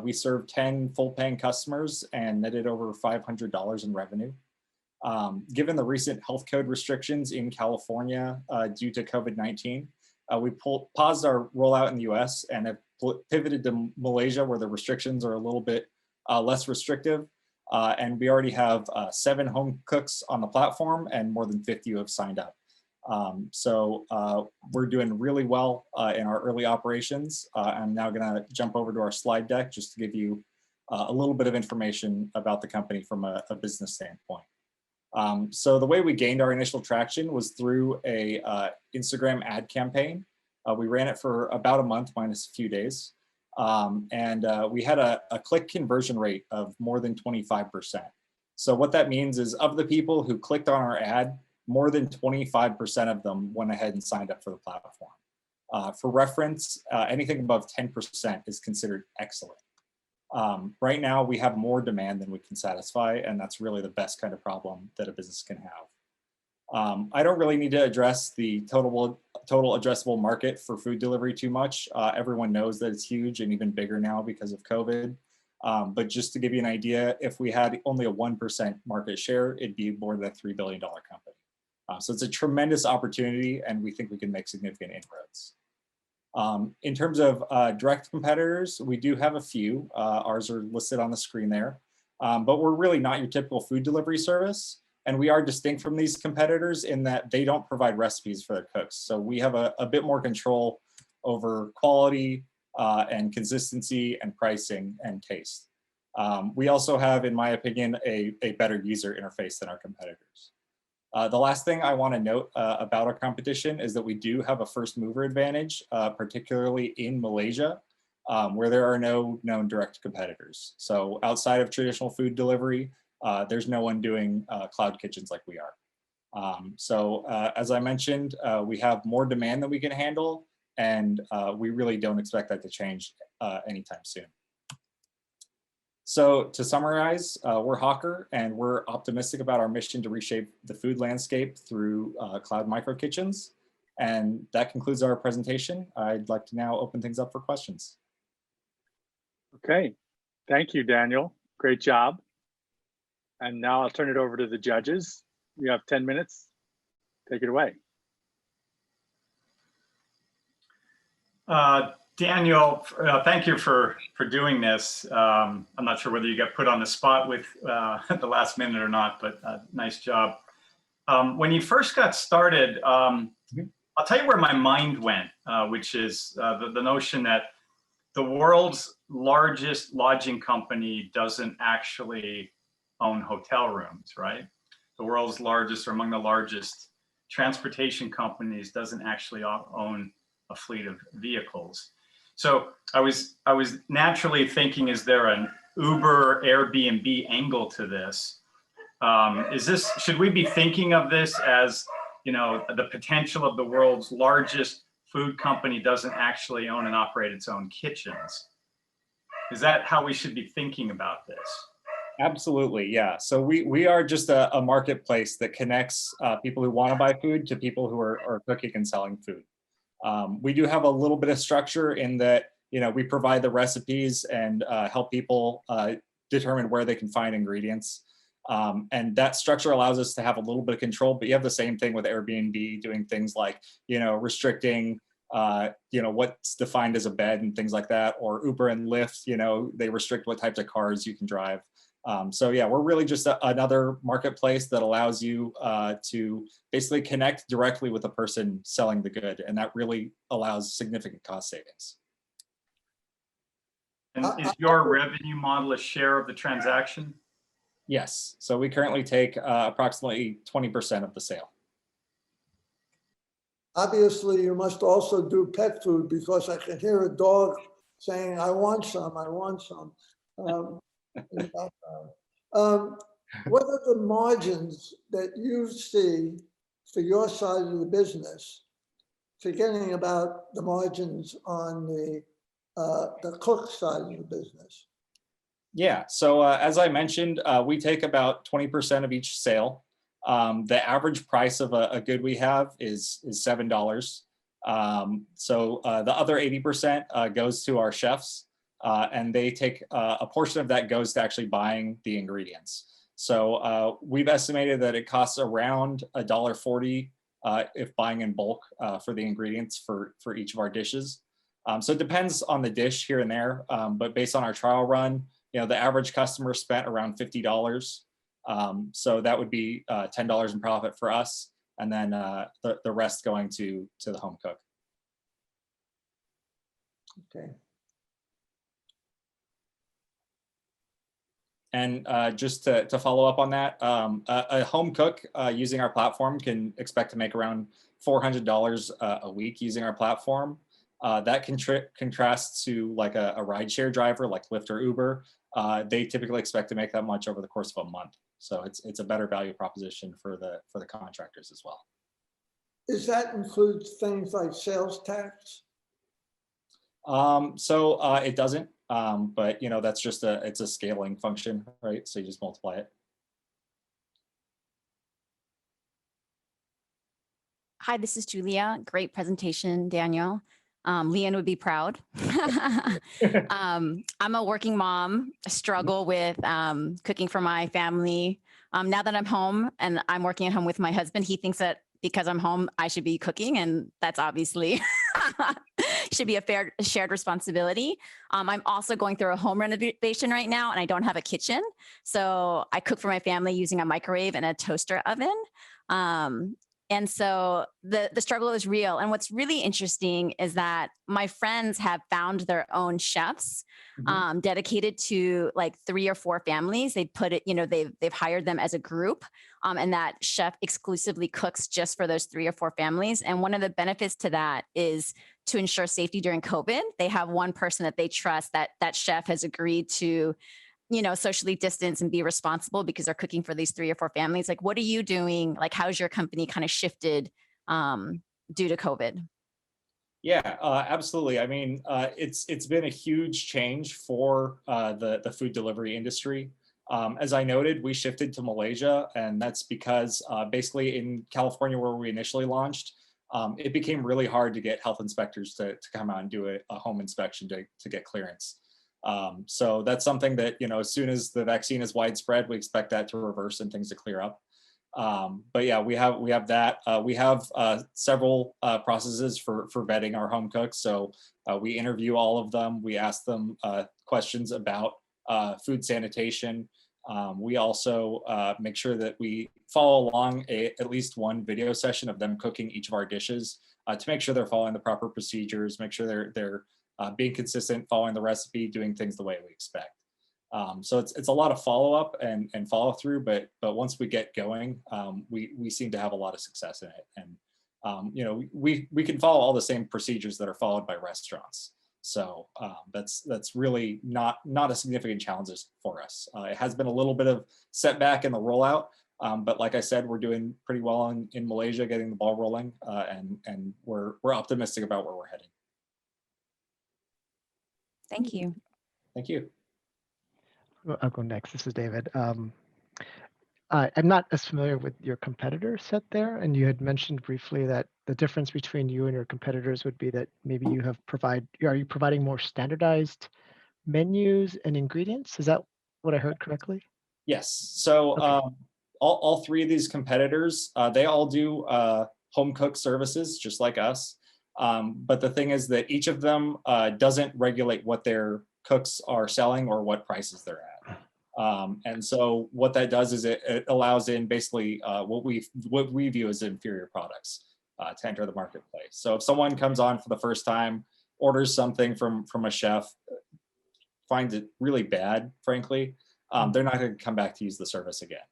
We served 10 full paying customers and netted over $500 in revenue. Given the recent health code restrictions in California due to COVID-19, we paused our rollout in the US and have pivoted to Malaysia, where the restrictions are a little bit less restrictive. And we already have 7 home cooks on the platform and more than 50 who have signed up. We're doing really well in our early operations. I'm now gonna jump over to our slide deck just to give you a little bit of information about the company from a business standpoint. So the way we gained our initial traction was through a Instagram ad campaign. We ran it for about a month minus a few days. We had a click conversion rate of more than 25%. So what that means is of the people who clicked on our ad, more than 25% of them went ahead and signed up for the platform. For reference, anything above 10% is considered excellent. Right now, we have more demand than we can satisfy, and that's really the best kind of problem that a business can have. I don't really need to address the total addressable market for food delivery too much. Everyone knows that it's huge and even bigger now because of COVID. But just to give you an idea, if we had only a 1% market share, it'd be more than a $3 billion company. So it's a tremendous opportunity, and we think we can make significant inroads. In terms of direct competitors, we do have a few. Ours are listed on the screen there, but we're really not your typical food delivery service. And we are distinct from these competitors in that they don't provide recipes for their cooks. So we have a bit more control over quality and consistency and pricing and taste. We also have, in my opinion, a better user interface than our competitors. The last thing I want to note about our competition is that we do have a first mover advantage, particularly in Malaysia, where there are no known direct competitors. So outside of traditional food delivery, there's no one doing cloud kitchens like we are. As I mentioned, we have more demand than we can handle, and we really don't expect that to change anytime soon. So to summarize, we're Hawkr, and we're optimistic about our mission to reshape the food landscape through cloud micro kitchens. And that concludes our presentation. I'd like to now open things up for questions. Okay, thank you, Daniel. Great job. And now I'll turn it over to the judges. You have 10 minutes. Take it away. Daniel, thank you for doing this. I'm not sure whether you got put on the spot with at the last minute or not, but nice job. When you first got started, I'll tell you where my mind went, which is the notion that the world's largest lodging company doesn't actually own hotel rooms, right? The world's largest, or among the largest transportation companies doesn't actually own a fleet of vehicles. So I was naturally thinking, is there an Uber, Airbnb angle to this? Should we be thinking of this as, you know, the potential of the world's largest food company doesn't actually own and operate its own kitchens? Is that how we should be thinking about this? Absolutely, yeah. So we are just a marketplace that connects people who want to buy food to people who are cooking and selling food. We do have a little bit of structure in that, you know, we provide the recipes and help people determine where they can find ingredients. And that structure allows us to have a little bit of control, but you have the same thing with Airbnb doing things like, you know, restricting, you know, what's defined as a bed and things like that, or Uber and Lyft, you know, they restrict what types of cars you can drive. So yeah, we're really just another marketplace that allows you to basically connect directly with the person selling the good, and that really allows significant cost savings. And is your revenue model a share of the transaction? Yes, so we currently take approximately 20% of the sale. Obviously, you must also do pet food, because I can hear a dog saying, "I want some, I want some." In the background. What are the margins that you see for your side of the business, forgetting about the margins on the cook side of the business? Yeah, so as I mentioned, we take about 20% of each sale. The average price of a good we have is $7. So the other 80% goes to our chefs, and they take a portion of that goes to actually buying the ingredients. So we've estimated that it costs around $1.40 if buying in bulk for the ingredients for each of our dishes. So it depends on the dish here and there, but based on our trial run, you know, the average customer spent around $50. So that would be $10 in profit for us, and then the rest going to the home cook. Okay. And just to follow up on that, a home cook using our platform can expect to make around $400 a week using our platform. That contrasts to like a rideshare driver like Lyft or Uber. They typically expect to make that much over the course of a month. So it's a better value proposition for the contractors as well. Does that include things like sales tax? So it doesn't, but you know, that's just it's a scaling function, right? So you just multiply it. Hi, this is Julia. Great presentation, Daniel. Leanne would be proud. I'm a working mom, struggle with cooking for my family. Now that I'm home and I'm working at home with my husband, he thinks that because I'm home, I should be cooking, and that's obviously should be a shared responsibility. I'm also going through a home renovation right now, and I don't have a kitchen. So I cook for my family using a microwave and a toaster oven. And so the struggle is real. And what's really interesting is that my friends have found their own chefs dedicated to like 3 or 4 families. They put it, you know, they've hired them as a group, and that chef exclusively cooks just for those 3 or 4 families. And one of the benefits to that is to ensure safety during COVID. They have one person that they trust, that chef has agreed to, you know, socially distance and be responsible because they're cooking for these 3 or 4 families. Like, what are you doing? Like, how's your company kind of shifted due to COVID? Yeah, absolutely. I mean, it's been a huge change for the food delivery industry. As I noted, we shifted to Malaysia, and that's because basically in California, where we initially launched, it became really hard to get health inspectors to come out and do a home inspection to get clearance. So that's something that, you know, as soon as the vaccine is widespread, we expect that to reverse and things to clear up. But yeah, we have that. We have several processes for vetting our home cooks. So we interview all of them. We ask them questions about food sanitation. We also make sure that we follow along at least one video session of them cooking each of our dishes to make sure they're following the proper procedures, make sure they're being consistent, following the recipe, doing things the way we expect. So it's a lot of follow up and follow through, but once we get going, we seem to have a lot of success in it. And you know, we can follow all the same procedures that are followed by restaurants. So that's really not a significant challenge for us. It has been a little bit of setback in the rollout, but like I said, we're doing pretty well in Malaysia, getting the ball rolling, and we're optimistic about where we're heading. Thank you. Thank you. I'll go next. This is David. I'm not as familiar with your competitor set there, and you had mentioned briefly that the difference between you and your competitors would be that maybe you are you providing more standardized menus and ingredients? Is that what I heard correctly? Yes. So Okay. all three of these competitors, they all do home cook services just like us. But the thing is that each of them doesn't regulate what their cooks are selling or what prices they're at. And so what that does is it allows in basically what we view as inferior products to enter the marketplace. So if someone comes on for the first time, orders something from a chef, finds it really bad, frankly, they're not going to come back to use the service again.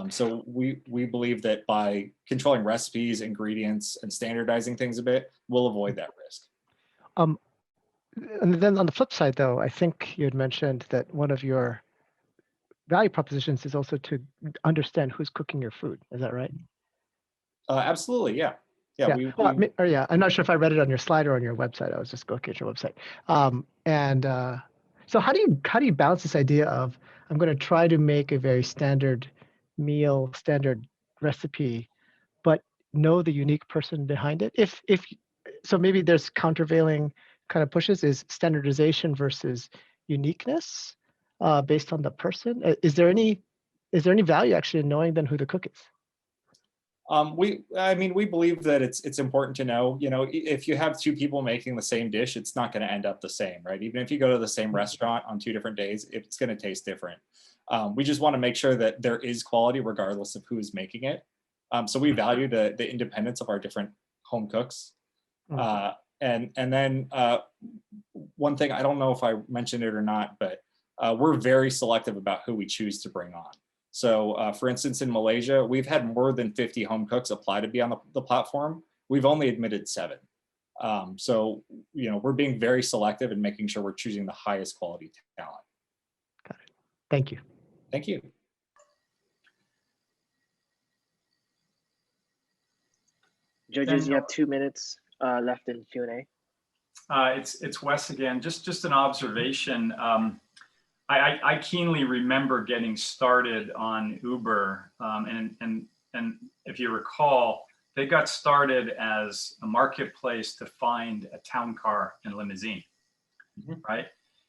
So we believe that by controlling recipes, ingredients, and standardizing things a bit, we'll avoid that risk. And then on the flip side, though, I think you had mentioned that one of your value propositions is also to understand who's cooking your food. Is that right? Absolutely, yeah. Yeah, yeah. I'm not sure if I read it on your slide or on your website. I was just looking at your website. So how do you balance this idea of I'm going to try to make a very standard meal, standard recipe, but know the unique person behind it? So maybe there's countervailing kind of pushes is standardization versus uniqueness based on the person. Is there any value actually in knowing then who the cook is? We believe that it's important to know, you know, if you have two people making the same dish, it's not going to end up the same, right? Even if you go to the same restaurant on 2 different days, it's going to taste different. We just want to make sure that there is quality regardless of who is making it. So we value the independence of our different home cooks. And then one thing, I don't know if I mentioned it or not, but we're very selective about who we choose to bring on. So for instance, in Malaysia, we've had more than 50 home cooks apply to be on the platform. We've only admitted 7. So, you know, we're being very selective and making sure we're choosing the highest quality talent. Got it. Thank you. Thank you. Judges, you have 2 minutes left in Q&A. It's Wes again. Just an observation. I keenly remember getting started on Uber, and if you recall, they got started as a marketplace to find a town car and limousine, right?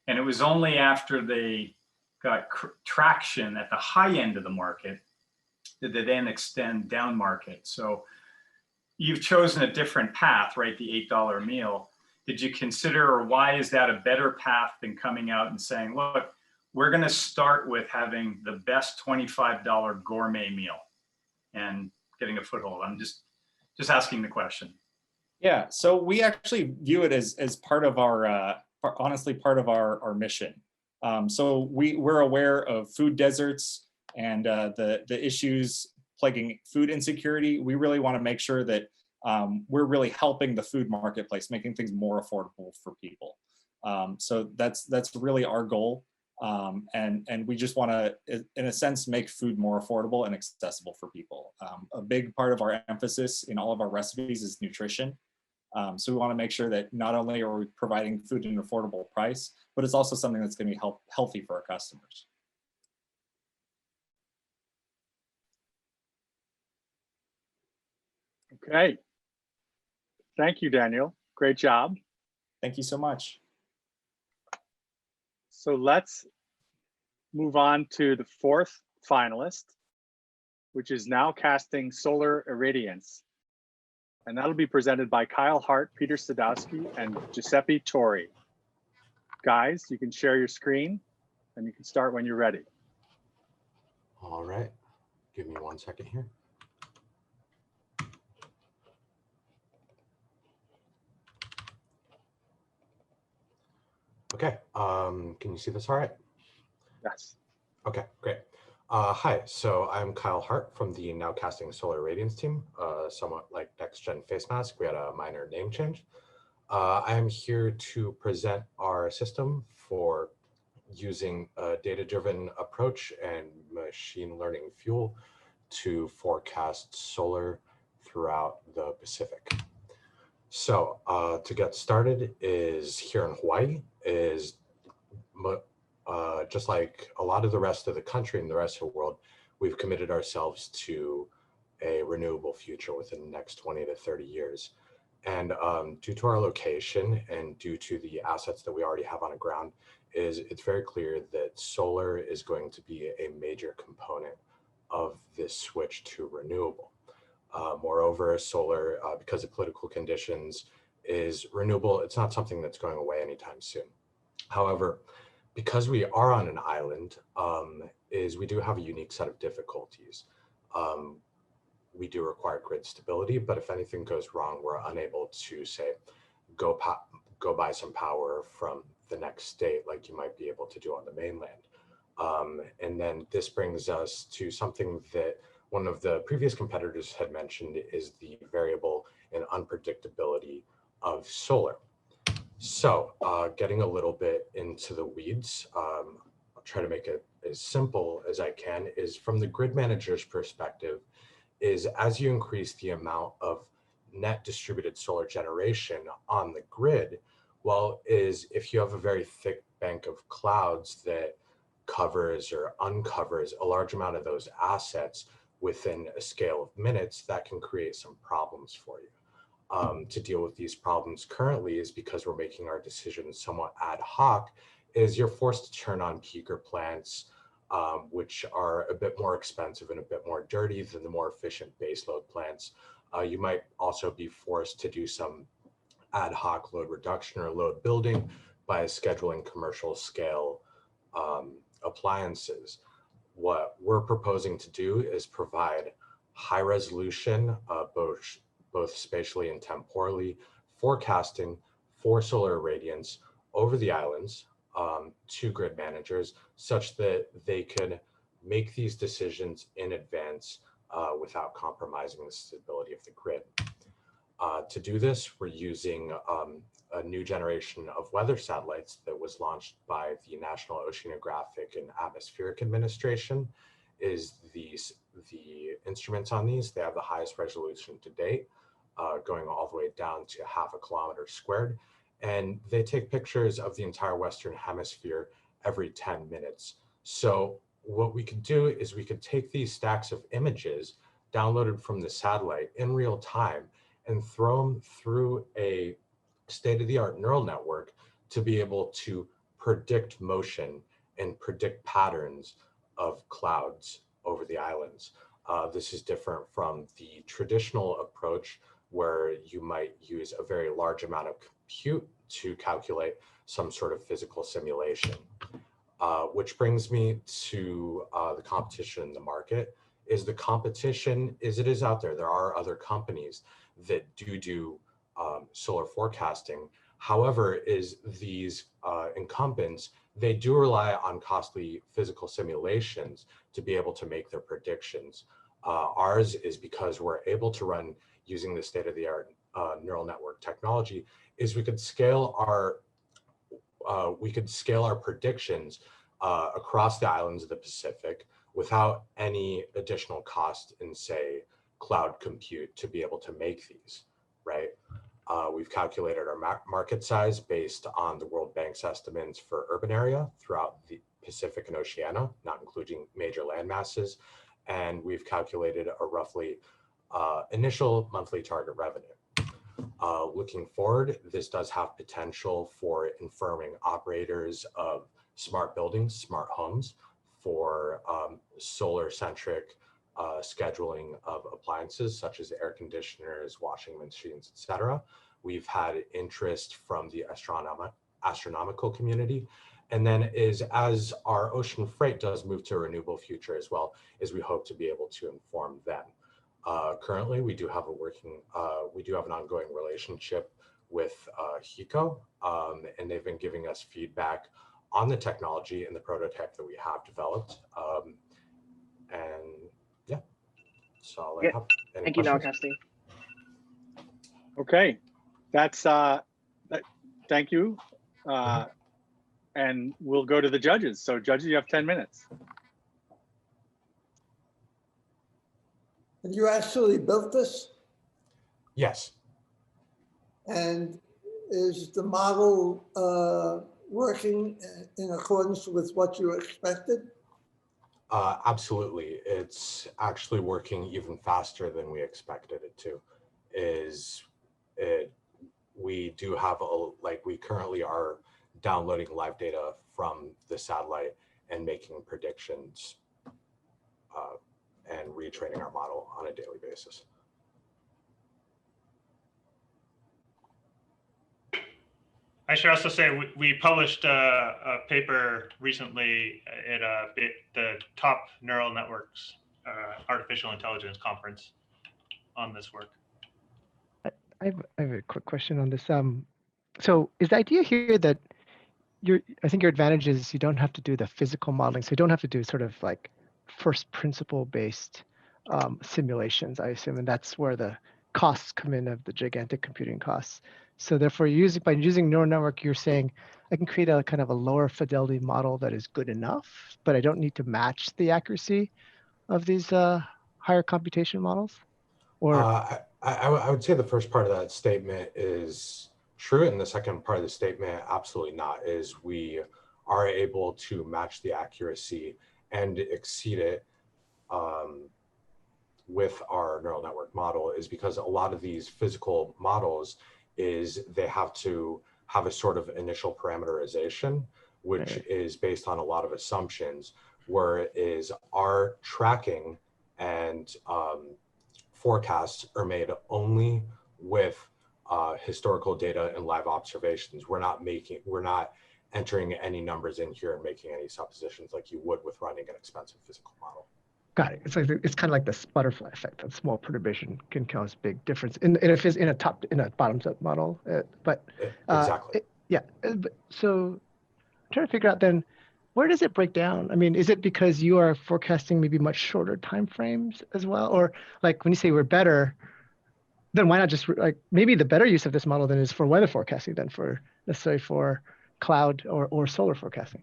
And it was only after they got traction at the high end of the market that they then extend down market. So you've chosen a different path, right? The $8 meal. Did you consider, or why is that a better path than coming out and saying, look, we're going to start with having the best $25 gourmet meal and getting a foothold? I'm just asking the question. Yeah, so we actually view it as part of our, honestly, part of our mission. So we're aware of food deserts and the issues plaguing food insecurity. We really want to make sure that we're really helping the food marketplace, making things more affordable for people. So that's really our goal. And we just want to, in a sense, make food more affordable and accessible for people. A big part of our emphasis in all of our recipes is nutrition. So we want to make sure that not only are we providing food at an affordable price, but it's also something that's going to be healthy for our customers. Okay. Thank you, Daniel. Great job. Thank you so much. So let's move on to the 4th finalist, which is now casting Solar Irradiance. And that'll be presented by Kyle Hart, Peter Sadowski, and Giuseppe Torri. Guys, you can share your screen and you can start when you're ready. All right, give me 1 second here. Okay, can you see this all right? Yes. Okay, great. Hi, so I'm Kyle Hart from the Nowcasting Solar Radiance team, somewhat like Next Gen Face Mask. We had a minor name change. I am here to present our system for using a data-driven approach and machine learning fuel to forecast solar throughout the Pacific. So to get started is here in Hawaii is just like a lot of the rest of the country and the rest of the world, we've committed ourselves to a renewable future within the next 20 to 30 years. And due to our location and due to the assets that we already have on the ground, it's very clear that solar is going to be a major component of this switch to renewable. Moreover, solar, because of political conditions, is renewable. It's not something that's going away anytime soon. However, because we are on an island, we do have a unique set of difficulties. We do require grid stability, but if anything goes wrong, we're unable to say, go buy some power from the next state like you might be able to do on the mainland. And then this brings us to something that one of the previous competitors had mentioned is the variable and unpredictability of solar. So getting a little bit into the weeds, I'll try to make it as simple as I can, is from the grid manager's perspective, is as you increase the amount of net distributed solar generation on the grid, well, is if you have a very thick bank of clouds that covers or uncovers a large amount of those assets within a scale of minutes, that can create some problems for you. To deal with these problems currently is because we're making our decisions somewhat ad hoc, is you're forced to turn on peaker plants, which are a bit more expensive and a bit more dirty than the more efficient baseload plants. You might also be forced to do some ad hoc load reduction or load building by scheduling commercial scale appliances. What we're proposing to do is provide high resolution, both spatially and temporally, forecasting for solar irradiance over the islands to grid managers such that they could make these decisions in advance without compromising the stability of the grid. To do this, we're using a new generation of weather satellites that was launched by the National Oceanographic and Atmospheric Administration. Is the instruments on these, they have the highest resolution to date, going all the way down to 0.5 kilometer squared. And they take pictures of the entire Western Hemisphere every 10 minutes. So what we could do is we could take these stacks of images downloaded from the satellite in real time and throw them through a state-of-the-art neural network to be able to predict motion and predict patterns of clouds over the islands. This is different from the traditional approach where you might use a very large amount of compute to calculate some sort of physical simulation. Which brings me to the competition in the market. The competition is out there. There are other companies that do solar forecasting. However, these incumbents, they do rely on costly physical simulations to be able to make their predictions. Ours is because we're able to run using the state-of-the-art neural network technology, is we could scale our predictions across the islands of the Pacific without any additional cost in, say, cloud compute to be able to make these, right? We've calculated our market size based on the World Bank's estimates for urban area throughout the Pacific and Oceania, not including major land masses. And we've calculated a roughly initial monthly target revenue. Looking forward, this does have potential for informing operators of smart buildings, smart homes, for solar-centric scheduling of appliances such as air conditioners, washing machines, etc. We've had interest from the astronomical community. And then as our ocean freight does move to a renewable future as well, we hope to be able to inform them. Currently, we do have an ongoing relationship with HECO, and they've been giving us feedback on the technology and the prototype that we have developed. And yeah, so I'll let any Thank you, questions? Malcasting. Okay, that's thank you. And we'll go to the judges. So judges, you have 10 minutes. Have you actually built this? Yes. And is the model working in accordance with what you expected? Absolutely. It's actually working even faster than we expected it to. We do have we currently are downloading live data from the satellite and making predictions and retraining our model on a daily basis. I should also say we published a paper recently at the top neural networks artificial intelligence conference on this work. I have a quick question on this. So is the idea here that I think your advantage is you don't have to do the physical modeling, so you don't have to do sort of like first principle based simulations, I assume, and that's where the costs come in of the gigantic computing costs. So therefore, by using neural network, you're saying I can create a kind of a lower fidelity model that is good enough, but I don't need to match the accuracy of these higher computation models? Or I would say the first part of that statement is true, and the second part of the statement, absolutely not, is we are able to match the accuracy and exceed it with our neural network model, is because a lot of these physical models they have to have a sort of initial parameterization, which is based on a lot of assumptions, whereas our tracking and forecasts are made only with historical data and live observations. We're not entering any numbers in here and making any suppositions like you would with running an expensive physical model. Got it. It's kind of like this butterfly effect. That small perturbation can cause big difference in a bottoms up model. Exactly. So I'm trying to figure out then, where does it break down? I mean, is it because you are forecasting maybe much shorter time frames as well? Or like when you say we're better, then why not just maybe the better use of this model then is for weather forecasting than for necessarily for cloud or solar forecasting?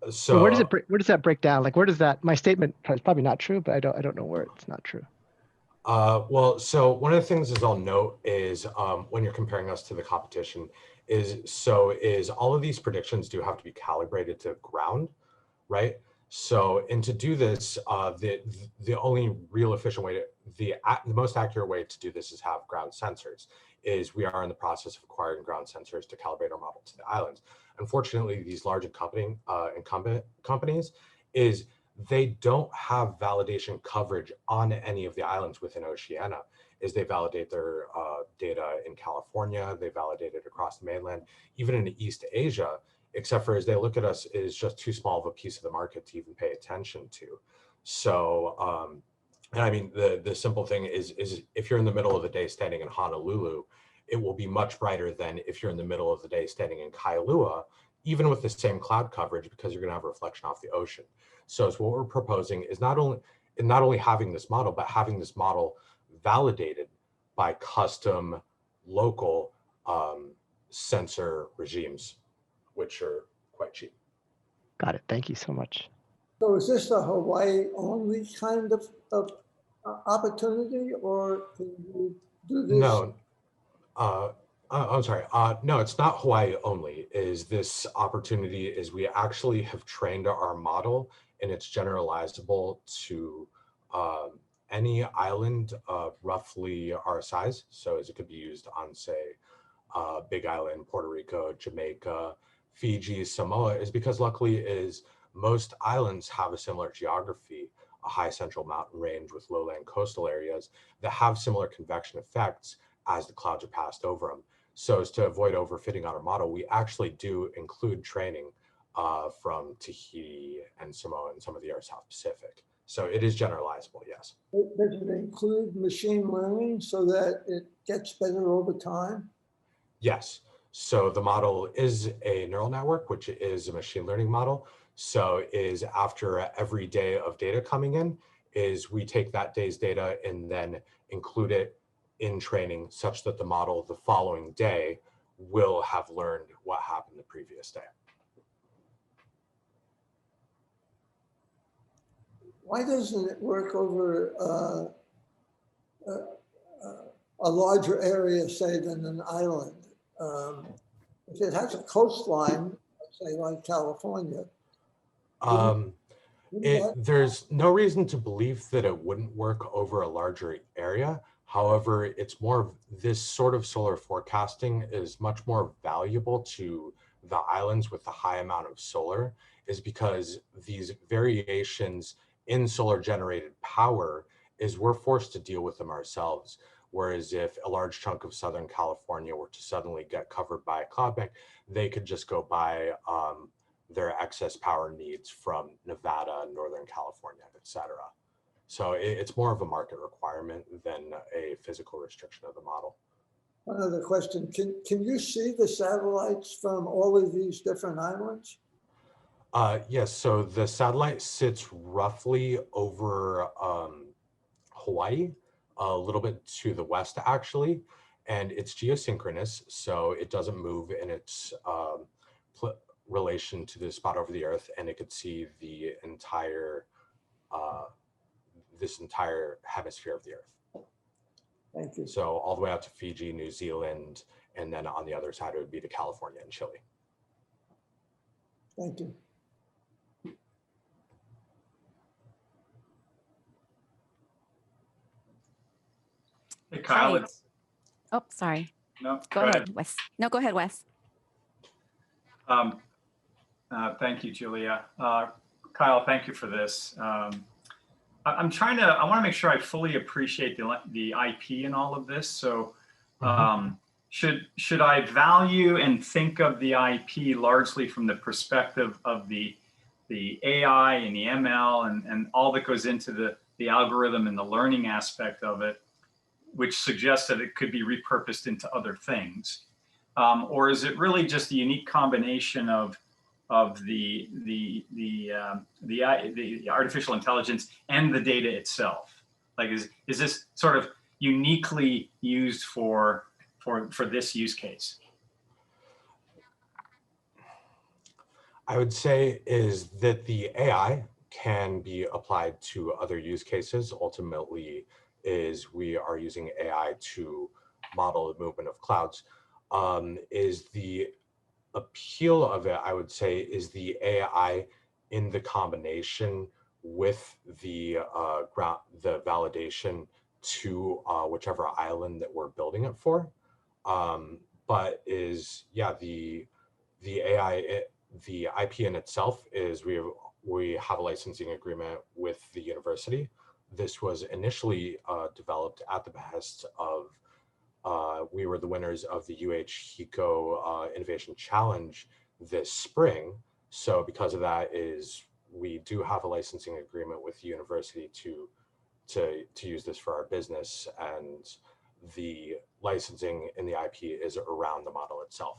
So where does that break down? Like, where does that, my statement is probably not true, but I don't know where it's not true. Well, so one of the things I'll note is when you're comparing us to the competition is all of these predictions do have to be calibrated to ground, right? So, and to do this, the only real efficient way the most accurate way to do this is have ground sensors. We are in the process of acquiring ground sensors to calibrate our model to the islands. Unfortunately, these large incumbent companies they don't have validation coverage on any of the islands within Oceania. They validate their data in California, they validate it across the mainland, even in East Asia, except for they look at us as just too small of a piece of the market to even pay attention to. So, and I mean, the simple thing is if you're in the middle of the day standing in Honolulu, it will be much brighter than if you're in the middle of the day standing in Kailua, even with the same cloud coverage, because you're going to have reflection off the ocean. So what we're proposing is not only having this model, but having this model validated by custom local sensor regimes, which are quite cheap. Got it. Thank you so much. So is this a Hawaii only kind of opportunity, or can you do this? No, I'm sorry. No, it's not Hawaii only. This opportunity we actually have trained our model, and it's generalizable to any island roughly our size. So it could be used on, say, Big Island, Puerto Rico, Jamaica, Fiji, Samoa, because luckily most islands have a similar geography, a high central mountain range with lowland coastal areas that have similar convection effects as the clouds are passed over them. So as to avoid overfitting on our model, we actually do include training from Tahiti and Samoa and some of the South Pacific. So it is generalizable, yes. Does it include machine learning so that it gets better over time? Yes. So the model is a neural network, which is a machine learning model. So is after every day of data coming in, is we take that day's data and then include it in training such that the model the following day will have learned what happened the previous day. Why doesn't it work over a larger area, say, than an island? If it has a coastline, say like California. There's no reason to believe that it wouldn't work over a larger area. However, it's more, this sort of solar forecasting is much more valuable to the islands with the high amount of solar, is because these variations in solar generated power is we're forced to deal with them ourselves. Whereas if a large chunk of Southern California were to suddenly get covered by a cloud bank, they could just go buy their excess power needs from Nevada, Northern California, et cetera. So it's more of a market requirement than a physical restriction of the model. One other question, can you see the satellites from all of these different islands? Yes, so the satellite sits roughly over Hawaii, a little bit to the west actually, and it's geosynchronous, so it doesn't move in its relation to the spot over the Earth, and it could see the entire, this entire hemisphere of the Earth. Thank you. So all the way out to Fiji, New Zealand, and then on the other side it would be to California and Chile. Thank you. Hey, Kyle. Hi. Oh, sorry. No, Go ahead, Wes. No, go ahead, Wes. Thank you, Julia. Kyle, thank you for this. I want to make sure I fully appreciate the IP in all of this. So should I value and think of the IP largely from the perspective of the AI and the ML and all that goes into the algorithm and the learning aspect of it, which suggests that it could be repurposed into other things? Or is it really just a unique combination of the artificial intelligence and the data itself? Like, is this sort of uniquely used for this use case? I would say is that the AI can be applied to other use cases. Ultimately, is we are using AI to model the movement of clouds. Is the appeal of it, I would say, is the AI in the combination with the validation to whichever island that we're building it for. But is, yeah, the AI, the IP in itself is we have a licensing agreement with the university. This was initially developed at the behest of, we were the winners of the HICO Innovation Challenge this spring. So because of that is, we do have a licensing agreement with the university to use this for our business, and the licensing in the IP is around the model itself.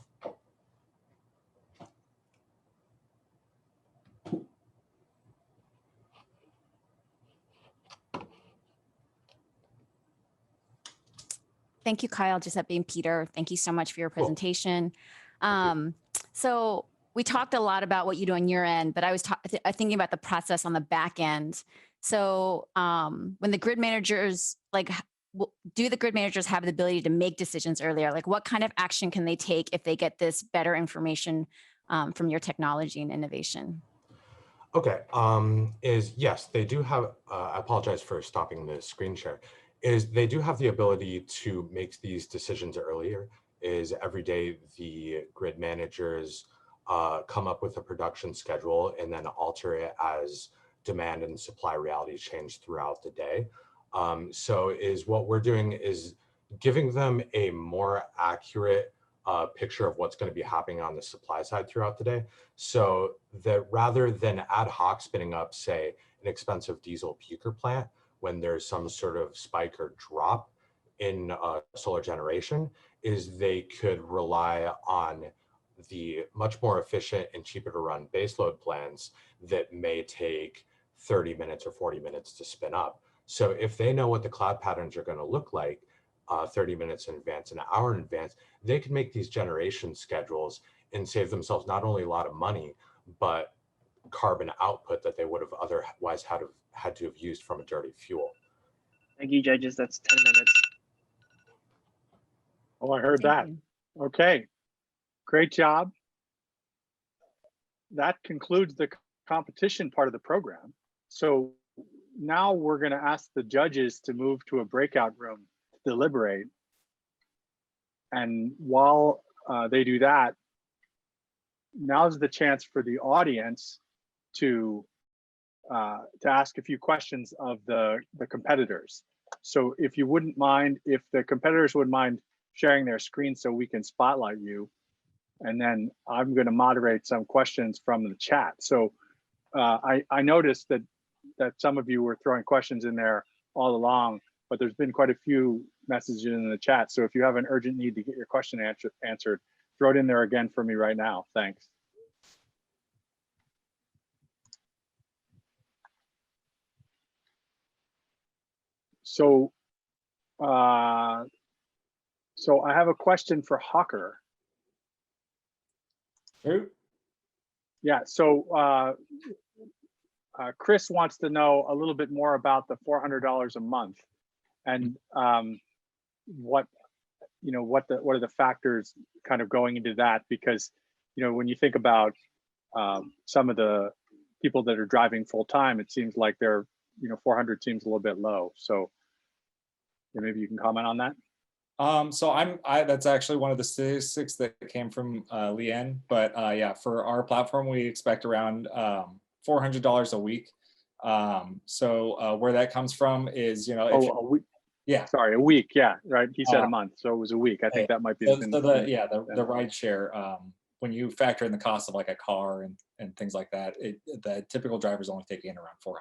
Thank you, Kyle, Giuseppe, and Peter. Thank you so much for your presentation. So we talked a lot about what you do on your end, but I was thinking about the process on the back end. So when the grid managers, do the grid managers have the ability to make decisions earlier? Like, what kind of action can they take if they get this better information from your technology and innovation? Okay, yes, they do have, I apologize for stopping the screen share, is they do have the ability to make these decisions earlier. Is every day the grid managers come up with a production schedule and then alter it as demand and supply realities change throughout the day. So is what we're doing is giving them a more accurate picture of what's going to be happening on the supply side throughout the day. So that rather than ad hoc spinning up, say, an expensive diesel peaker plant, when there's some sort of spike or drop in solar generation, is they could rely on the much more efficient and cheaper to run baseload plans that may take 30 minutes or 40 minutes to spin up. So if they know what the cloud patterns are going to look like 30 minutes in advance, an hour in advance, they can make these generation schedules and save themselves not only a lot of money, but carbon output that they would have otherwise had to have used from a dirty fuel. Thank you, judges. That's 10 minutes. Oh, I heard that. Okay, great job. That concludes the competition part of the program. So now we're going to ask the judges to move to a breakout room to deliberate. And while they do that, now's the chance for the audience to ask a few questions of the competitors. So if you wouldn't mind, if the competitors would mind sharing their screen so we can spotlight you, and then I'm going to moderate some questions from the chat. So I noticed that some of you were throwing questions in there all along, but there's been quite a few messages in the chat. So if you have an urgent need to get your question answered, throw it in there again for me right now. Thanks. So I have a question for Hawkr. Who? Yeah, so Chris wants to know a little bit more about the $400 a month, and what are the factors kind of going into that? Because when you think about some of the people that are driving full time, it seems like they're 400 seems a little bit low. So maybe you can comment on that. So that's actually one of the statistics that came from Leanne, but yeah, for our platform, we expect around $400 a week. So where that comes from is, a week. Yeah. Sorry, a week. Yeah, right. He said a month, so it was a week. I think that might be the ride share. When you factor in the cost of like a car and things like that, the typical driver's only taking in around $400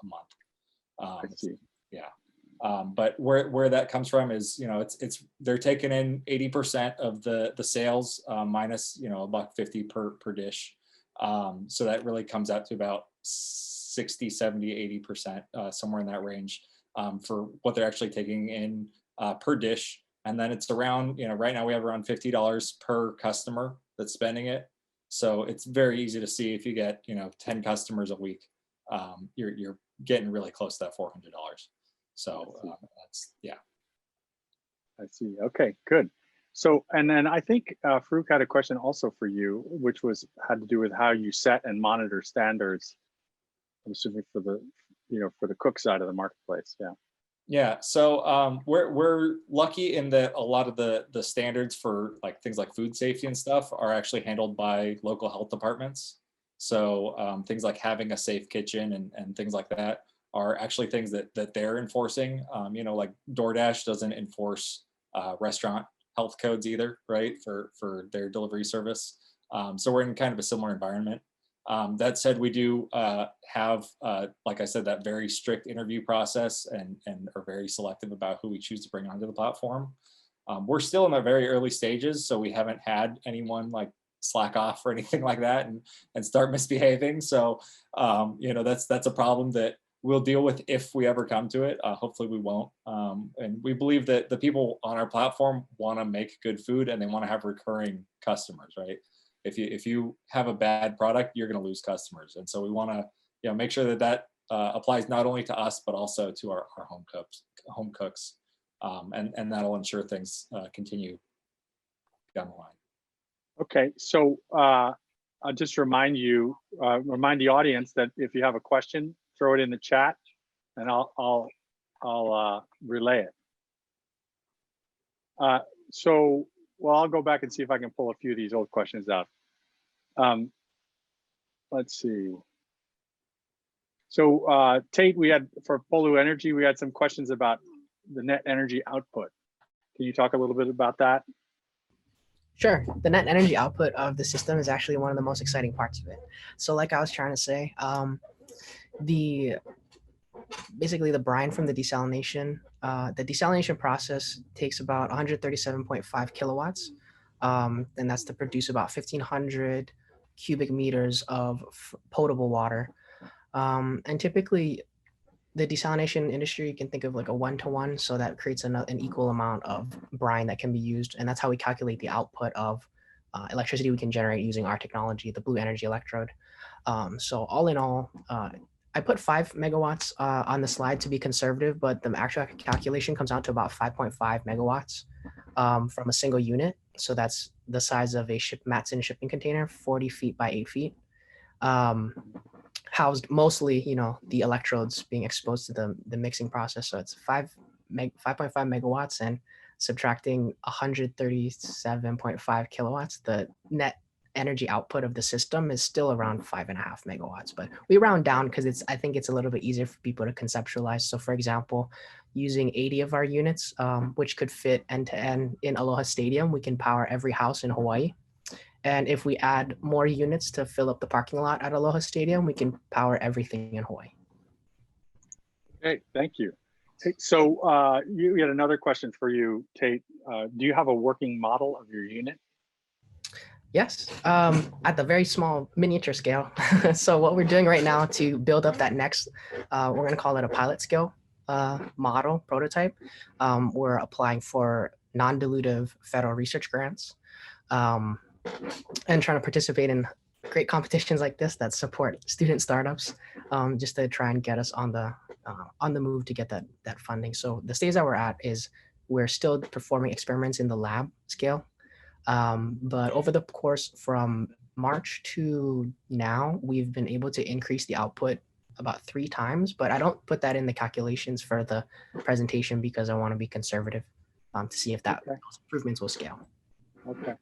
a month. I see. Yeah. But where that comes from is, they're taking in 80% of the sales minus, $1.50 per dish. So that really comes out to about 60, 70, 80%, somewhere in that range for what they're actually taking in per dish. And then it's around, right now we have around $50 per customer that's spending it. So it's very easy to see if you get, 10 customers a week, you're getting really close to that $400. So that's, yeah. I see. Okay, good. So, and then I think Farouk had a question also for you, which had to do with how you set and monitor standards. I'm assuming for the, for the cook side of the marketplace. Yeah. Yeah. So we're lucky in that a lot of the standards for like things like food safety and stuff are actually handled by local health departments. So things like having a safe kitchen and things like that are actually things that they're enforcing. Like DoorDash doesn't enforce restaurant health codes either, right? For their delivery service. So we're in kind of a similar environment. That said, we do have, like I said, that very strict interview process and are very selective about who we choose to bring onto the platform. We're still in the very early stages, so we haven't had anyone like slack off or anything like that and start misbehaving. So, that's a problem that we'll deal with if we ever come to it. Hopefully we won't. And we believe that the people on our platform want to make good food and they want to have recurring customers, right? If you have a bad product, you're going to lose customers. And so we want to make sure that applies not only to us, but also to our home cooks. And that'll ensure things continue down the line. Okay, so I'll just remind the audience that if you have a question, throw it in the chat, and I'll relay it. I'll go back and see if I can pull a few of these old questions out. Let's see. So Tate, we had for Polū Energy, we had some questions about the net energy output. Can you talk a little bit about that? Sure. The net energy output of the system is actually one of the most exciting parts of it. So like I was trying to say, the basically the brine from the desalination. The desalination process takes about 137.5 kilowatts, and that's to produce about 1,500 cubic meters of potable water. And typically, the desalination industry, you can think of like a 1-to-1, so that creates an equal amount of brine that can be used, and that's how we calculate the output of electricity we can generate using our technology, the Polū Energy electrode. So all in all, I put 5 megawatts on the slide to be conservative, but the actual calculation comes out to about 5.5 megawatts from a single unit. So that's the size of a Matson shipping container, 40 feet by 8 feet. Housed mostly, the electrodes being exposed to the mixing process. So it's 5.5 megawatts, and subtracting 137.5 kilowatts, the net energy output of the system is still around 5.5 megawatts. But we round down because I think it's a little bit easier for people to conceptualize. So for example, using 80 of our units, which could fit end to end in Aloha Stadium, we can power every house in Hawaii. And if we add more units to fill up the parking lot at Aloha Stadium, we can power everything in Hawaii. Okay, thank you. So we had another question for you, Tate. Do you have a working model of your unit? Yes, at the very small miniature scale. So what we're doing right now to build up that next, we're going to call it a pilot scale model prototype. We're applying for non-dilutive federal research grants. And trying to participate in great competitions like this that support student startups, just to try and get us on the move to get that funding. So the stage that we're at is we're still performing experiments in the lab scale, but over the course from March to now, we've been able to increase the output about 3 times. But I don't put that in the calculations for the presentation because I want to be conservative to see if those improvements will scale. Okay.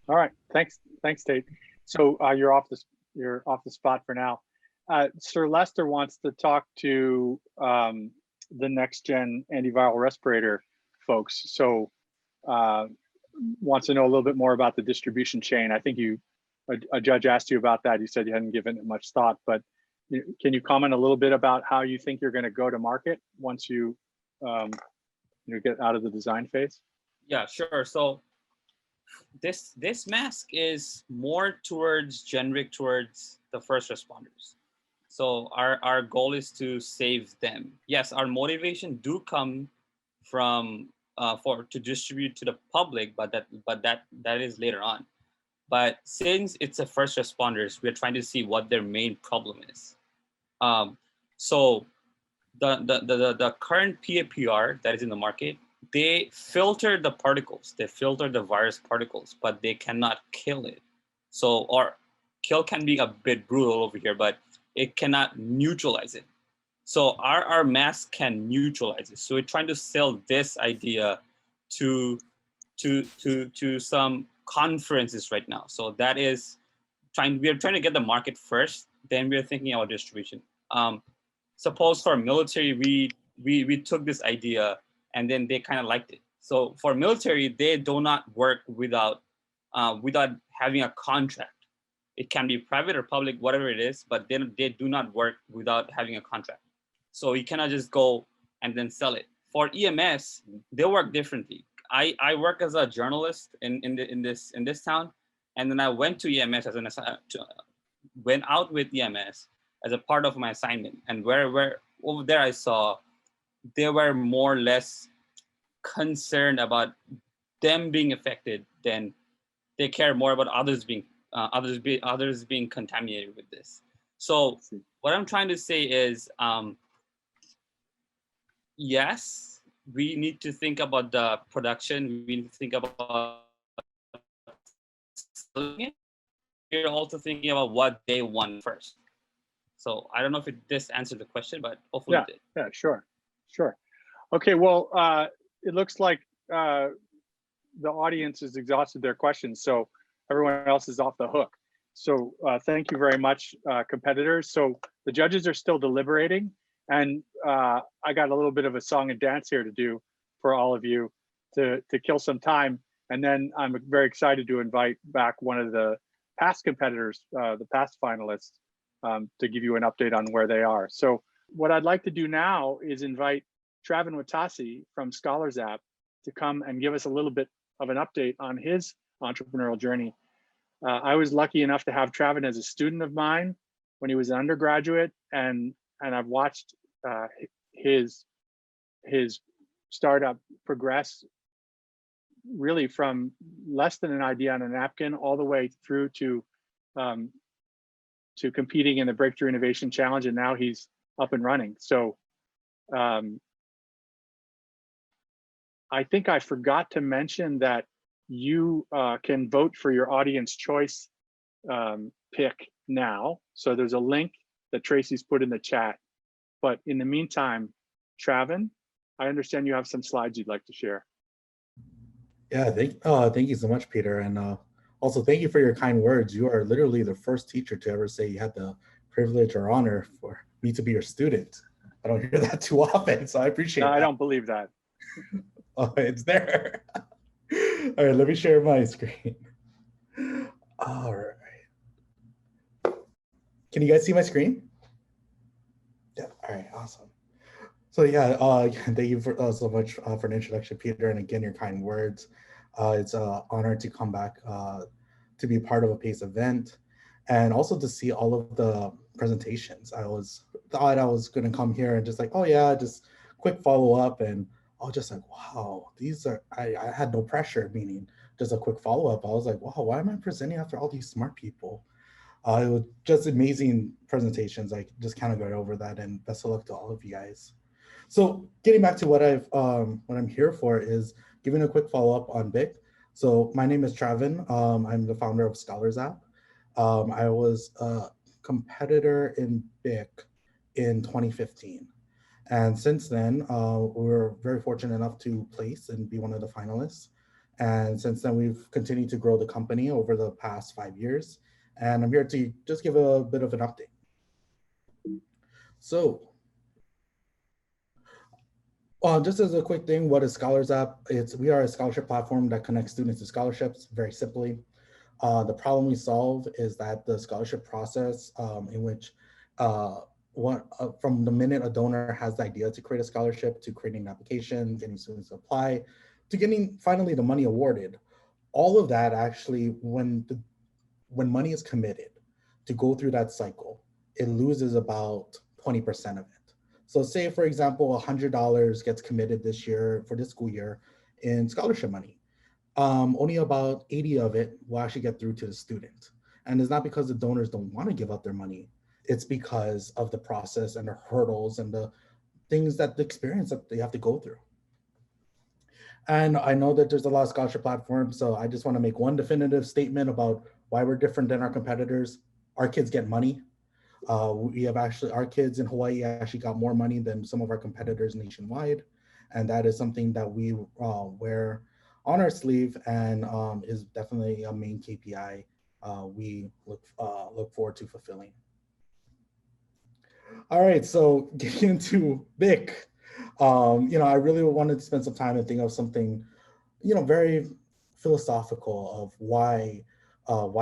All right, thanks, Tate. So you're off the spot for now. Sir Lester wants to talk to the next gen antiviral respirator folks. So wants to know a little bit more about the distribution chain. I think a judge asked you about that. You said you hadn't given it much thought, but can you comment a little bit about how you think you're going to go to market once you get out of the design phase? Yeah, sure. So this mask is more generic towards the first responders. So our goal is to save them. Yes, our motivation do come from to distribute to the public, but that is later on. But since it's a first responders, we're trying to see what their main problem is. So the current PAPR that is in the market, they filter the particles, they filter the virus particles, but they cannot kill it. So, or kill can be a bit brutal over here, but it cannot neutralize it. So our mask can neutralize it. So we're trying to sell this idea to some conferences right now. So that is we're trying to get the market first, then we're thinking about distribution. Suppose for military, we took this idea and then they kind of liked it. So for military, they do not work without having a contract. It can be private or public, whatever it is, but then they do not work without having a contract. So you cannot just go and then sell it. For EMS, they work differently. I work as a journalist in this town, and then I went to EMS went out with EMS as a part of my assignment. And where over there I saw they were more or less concerned about them being affected than they care more about others being contaminated with this. So what I'm trying to say is, yes, we need to think about the production. We need to think about selling it. We're also thinking about what they want first. So I don't know if this answered the question, but hopefully it did. Yeah, sure. Okay, well, it looks like the audience has exhausted their questions, so everyone else is off the hook. So thank you very much, competitors. So the judges are still deliberating, and I got a little bit of a song and dance here to do for all of you to kill some time. And then I'm very excited to invite back one of the past competitors, the past finalists, to give you an update on where they are. So what I'd like to do now is invite Traven Watase from Scholars App to come and give us a little bit of an update on his entrepreneurial journey. I was lucky enough to have Traven as a student of mine when he was an undergraduate, and I've watched his startup progress really from less than an idea on a napkin all the way through to competing in the Breakthrough Innovation Challenge, and now he's up and running. So I think I forgot to mention that you can vote for your audience choice pick now. So there's a link that Tracy's put in the chat. But in the meantime, Traven, I understand you have some slides you'd like to share. Yeah, thank you so much, Peter. And also thank you for your kind words. You are literally the first teacher to ever say you had the privilege or honor for me to be your student. I don't hear that too often, so I appreciate that. I don't believe that. Oh, it's there. All right, let me share my screen. All right. Can you guys see my screen? Yeah, all right, awesome. So yeah, thank you so much for an introduction, Peter, and again, your kind words. It's an honor to come back to be part of a PACE event, and also to see all of the presentations. I thought I was gonna come here and just like, oh yeah, just quick follow up, and I was just like, wow, these are, I had no pressure, meaning just a quick follow up. I was like, wow, why am I presenting after all these smart people? It was just amazing presentations. I just kind of got over that, and best of luck to all of you guys. So getting back to what I'm here for is giving a quick follow-up on BIC. So my name is Traven. I'm the founder of Scholars App. I was a competitor in BIC in 2015. And since then, we were very fortunate enough to place and be one of the finalists. And since then, we've continued to grow the company over the past 5 years. And I'm here to just give a bit of an update. So, just as a quick thing, what is Scholars App? We are a scholarship platform that connects students to scholarships, very simply. The problem we solve is that the scholarship process in which from the minute a donor has the idea to create a scholarship, to creating an application, getting students to apply, to getting finally the money awarded, all of that actually, when money is committed to go through that cycle, it loses about 20% of it. So say, for example, $100 gets committed this year for this school year in scholarship money. Only about 80 of it will actually get through to the student. And it's not because the donors don't want to give up their money. It's because of the process and the hurdles and the things the experience that they have to go through. And I know that there's a lot of scholarship platforms, so I just want to make one definitive statement about why we're different than our competitors. Our kids get money. Our kids in Hawaii actually got more money than some of our competitors nationwide. And that is something that we wear on our sleeve, and is definitely a main KPI we look forward to fulfilling. All right, so getting into BIC, I really wanted to spend some time and think of something, very philosophical of why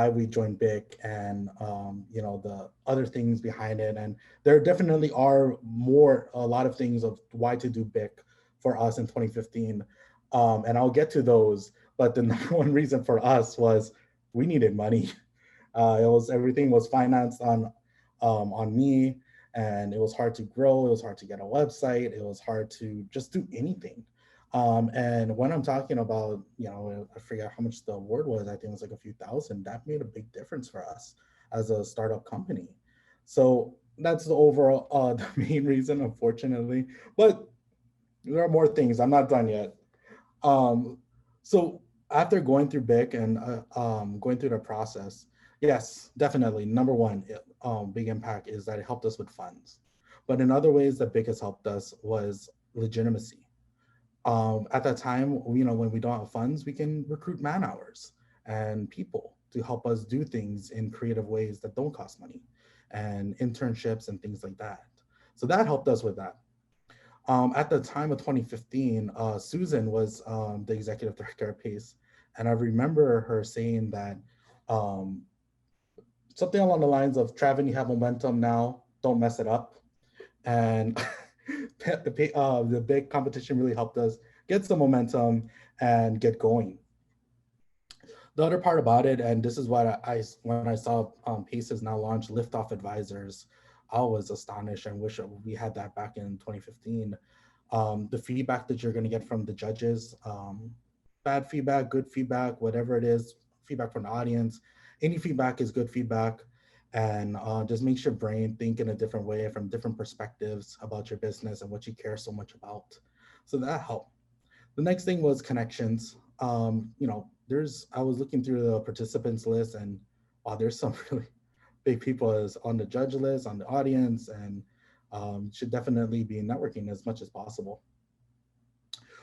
we joined BIC, and the other things behind it. And there definitely are a lot of things of why to do BIC for us in 2015. And I'll get to those, but the number one reason for us was we needed money. Everything was financed on me, and it was hard to grow. It was hard to get a website. It was hard to just do anything. And when I'm talking about, I forget how much the award was, I think it was like a few thousand. That made a big difference for us as a startup company. So that's the overall, the main reason, unfortunately. But there are more things. I'm not done yet. So after going through BIC and going through the process, yes, definitely. Number one, big impact is that it helped us with funds. But in other ways that BIC has helped us was legitimacy. At that time, when we don't have funds, we can recruit man hours and people to help us do things in creative ways that don't cost money, and internships and things like that. So that helped us with that. At the time of 2015, Susan was the executive director at PACE. And I remember her saying that something along the lines of, Traven, you have momentum now, don't mess it up. And the big competition really helped us get some momentum and get going. The other part about it, and this is what when I saw PACE has now launched Liftoff Advisors, I was astonished and wish we had that back in 2015. The feedback that you're going to get from the judges, bad feedback, good feedback, whatever it is, feedback from the audience, any feedback is good feedback. And just makes your brain think in a different way from different perspectives about your business and what you care so much about. So that helped. The next thing was connections. I was looking through the participants list, and wow, there's some really big people as on the judge list, on the audience, and should definitely be networking as much as possible.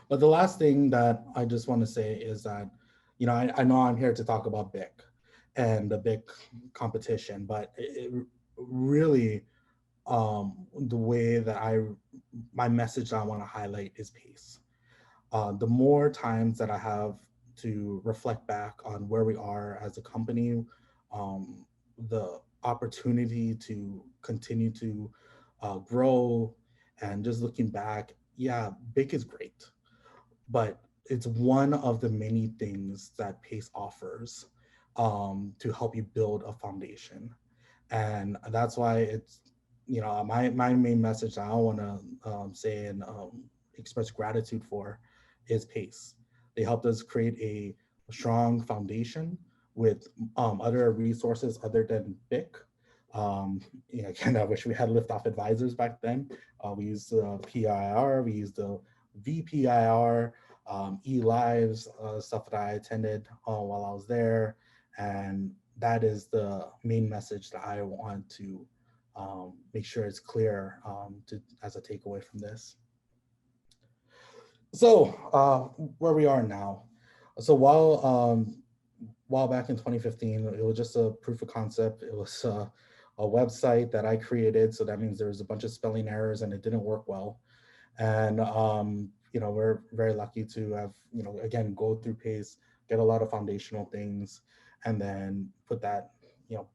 But the last thing that I just want to say is that, I know I'm here to talk about BIC and the BIC competition, but it really, the way that my message that I want to highlight is pace. The more times that I have to reflect back on where we are as a company, the opportunity to continue to grow, and just looking back, yeah, BIC is great, but it's one of the many things that PACE offers to help you build a foundation. And that's why it's, my main message that I want to say and express gratitude for is PACE. They helped us create a strong foundation with other resources other than BIC. Again, I wish we had Liftoff Advisors back then. We used the PIR, we used the VPIR, eLives, stuff that I attended while I was there. And that is the main message that I want to make sure it's clear as a takeaway from this. So where we are now. So while back in 2015, it was just a proof of concept. It was a website that I created. So that means there was a bunch of spelling errors and it didn't work well. And we're very lucky to have, again, go through PACE, get a lot of foundational things, and then put that,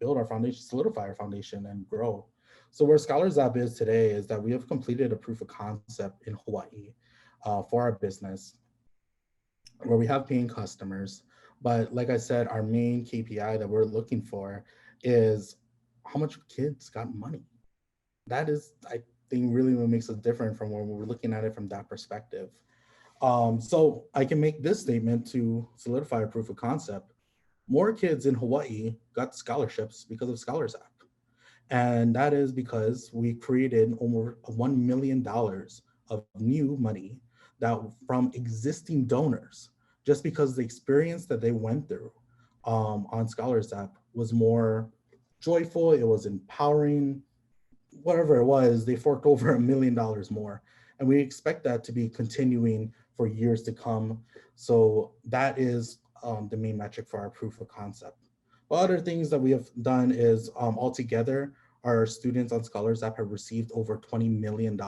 build our foundation, solidify our foundation, and grow. So where Scholars Lab is today is that we have completed a proof of concept in Hawaii for our business, where we have paying customers. But like I said, our main KPI that we're looking for is how much kids got money. That is, I think, really what makes us different from when we're looking at it from that perspective. So I can make this statement to solidify a proof of concept. More kids in Hawaii got scholarships because of Scholars App. And that is because we created over $1 million of new money that from existing donors, just because the experience that they went through on Scholars App was more joyful, it was empowering, whatever it was, they forked over $1 million more. And we expect that to be continuing for years to come. So that is the main metric for our proof of concept. Well, other things that we have done is altogether, our students on Scholars App have received over $20 million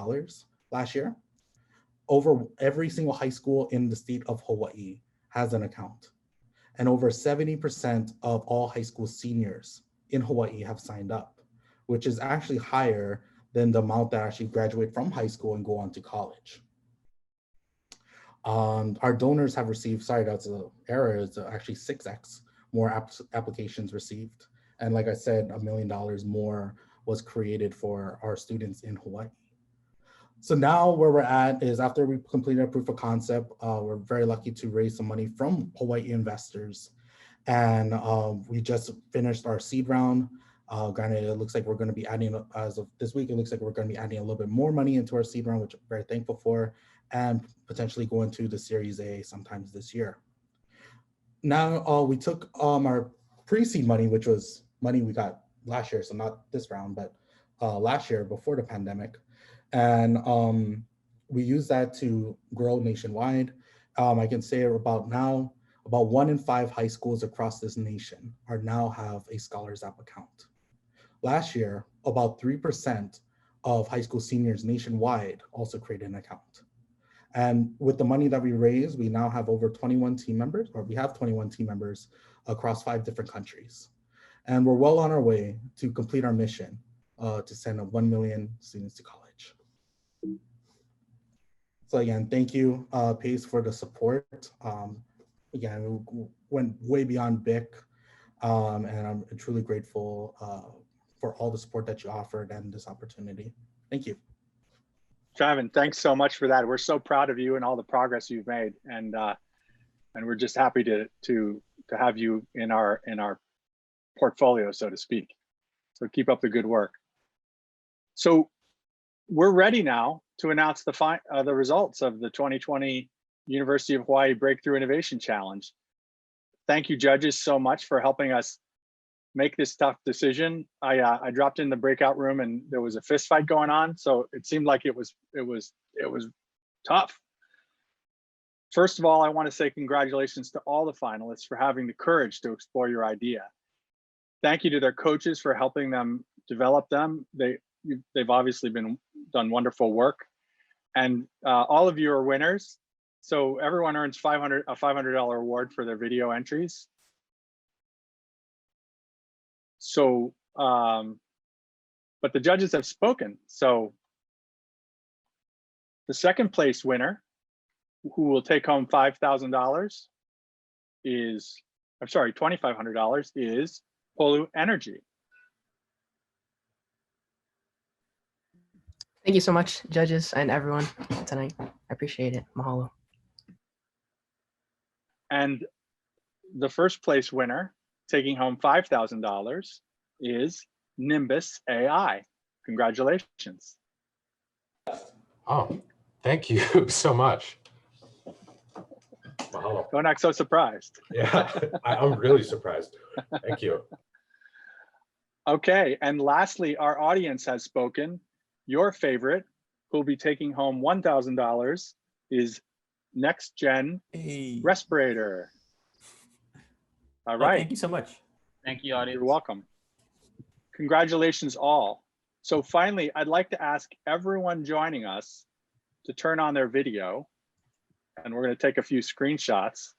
last year. Over every single high school in the state of Hawaii has an account. And over 70% of all high school seniors in Hawaii have signed up, which is actually higher than the amount that actually graduate from high school and go on to college. Our donors have received, sorry, that's an error, it's actually 6x more applications received. And like I said, $1 million more was created for our students in Hawaii. So now where we're at is after we completed our proof of concept, we're very lucky to raise some money from Hawaii investors. And we just finished our seed round. Granted, it looks like we're going to be adding, as of this week, it looks like we're going to be adding a little bit more money into our seed round, which I'm very thankful for, and potentially go into the Series A sometimes this year. Now we took our pre-seed money, which was money we got last year, so not this round, but last year before the pandemic. And we use that to grow nationwide. I can say about 1 in 5 high schools across this nation now have a Scholars App account. Last year, about 3% of high school seniors nationwide also created an account. And with the money that we raised, we now have over 21 team members, or we have 21 team members across 5 different countries. And we're well on our way to complete our mission to send 1 million students to college. So again, thank you, Pace, for the support. Again, we went way beyond BIC, and I'm truly grateful for all the support that you offered and this opportunity. Thank you. Traven, thanks so much for that. We're so proud of you and all the progress you've made, and we're just happy to have you in our portfolio, so to speak. So keep up the good work. So we're ready now to announce the results of the 2020 University of Hawaii Breakthrough Innovation Challenge. Thank you, judges, so much for helping us make this tough decision. I dropped in the breakout room and there was a fist fight going on, so it seemed like it was tough. First of all, I want to say congratulations to all the finalists for having the courage to explore your idea. Thank you to their coaches for helping them develop them. They've obviously done wonderful work, and all of you are winners. So everyone earns a $500 award for their video entries. So, but the judges have spoken. So the second place winner, who will take home $5,000, is, I'm sorry, $2,500, is Polū Energy. Thank you so much, judges and everyone tonight. I appreciate it. Mahalo. And the first place winner, taking home $5,000, is Nimbus AI. Congratulations. Oh, thank you so much. Mahalo. Don't act so surprised. Yeah, I'm really surprised. Thank you. Okay, and lastly, our audience has spoken. Your favorite, who'll be taking home $1,000, is Next Gen Respirator. All right. Thank you so much. Thank you, audience. You're welcome. Congratulations all. So finally, I'd like to ask everyone joining us to turn on their video, and we're going to take a few screenshots.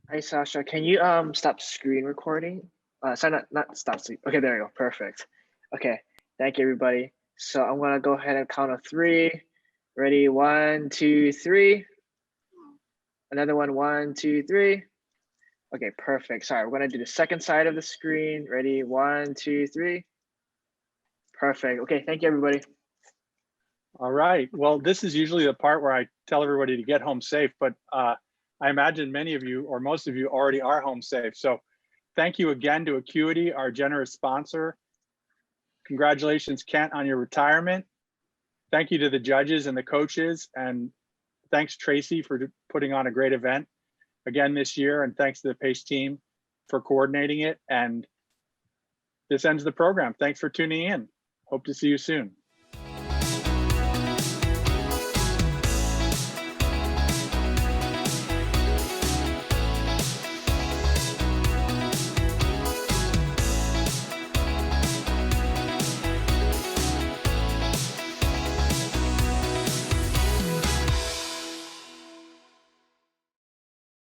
Hi, Sasha. Can you stop screen recording? Sorry, not stop. Okay, there you go. Perfect. Okay, thank you, everybody. So I'm gonna go ahead and count of 3. Ready? 1, 2, 3. Another one. 1, 2, 3. Okay, perfect. Sorry, we're gonna do the second side of the screen. Ready? 1, 2, 3. Perfect. Okay, thank you, everybody. All right. Well, this is usually the part where I tell everybody to get home safe, but I imagine many of you or most of you already are home safe. So thank you again to Acuity, our generous sponsor. Congratulations, Kent, on your retirement. Thank you to the judges and the coaches, and thanks, Tracy, for putting on a great event again this year, and thanks to the PACE team for coordinating it. And this ends the program. Thanks for tuning in. Hope to see you soon.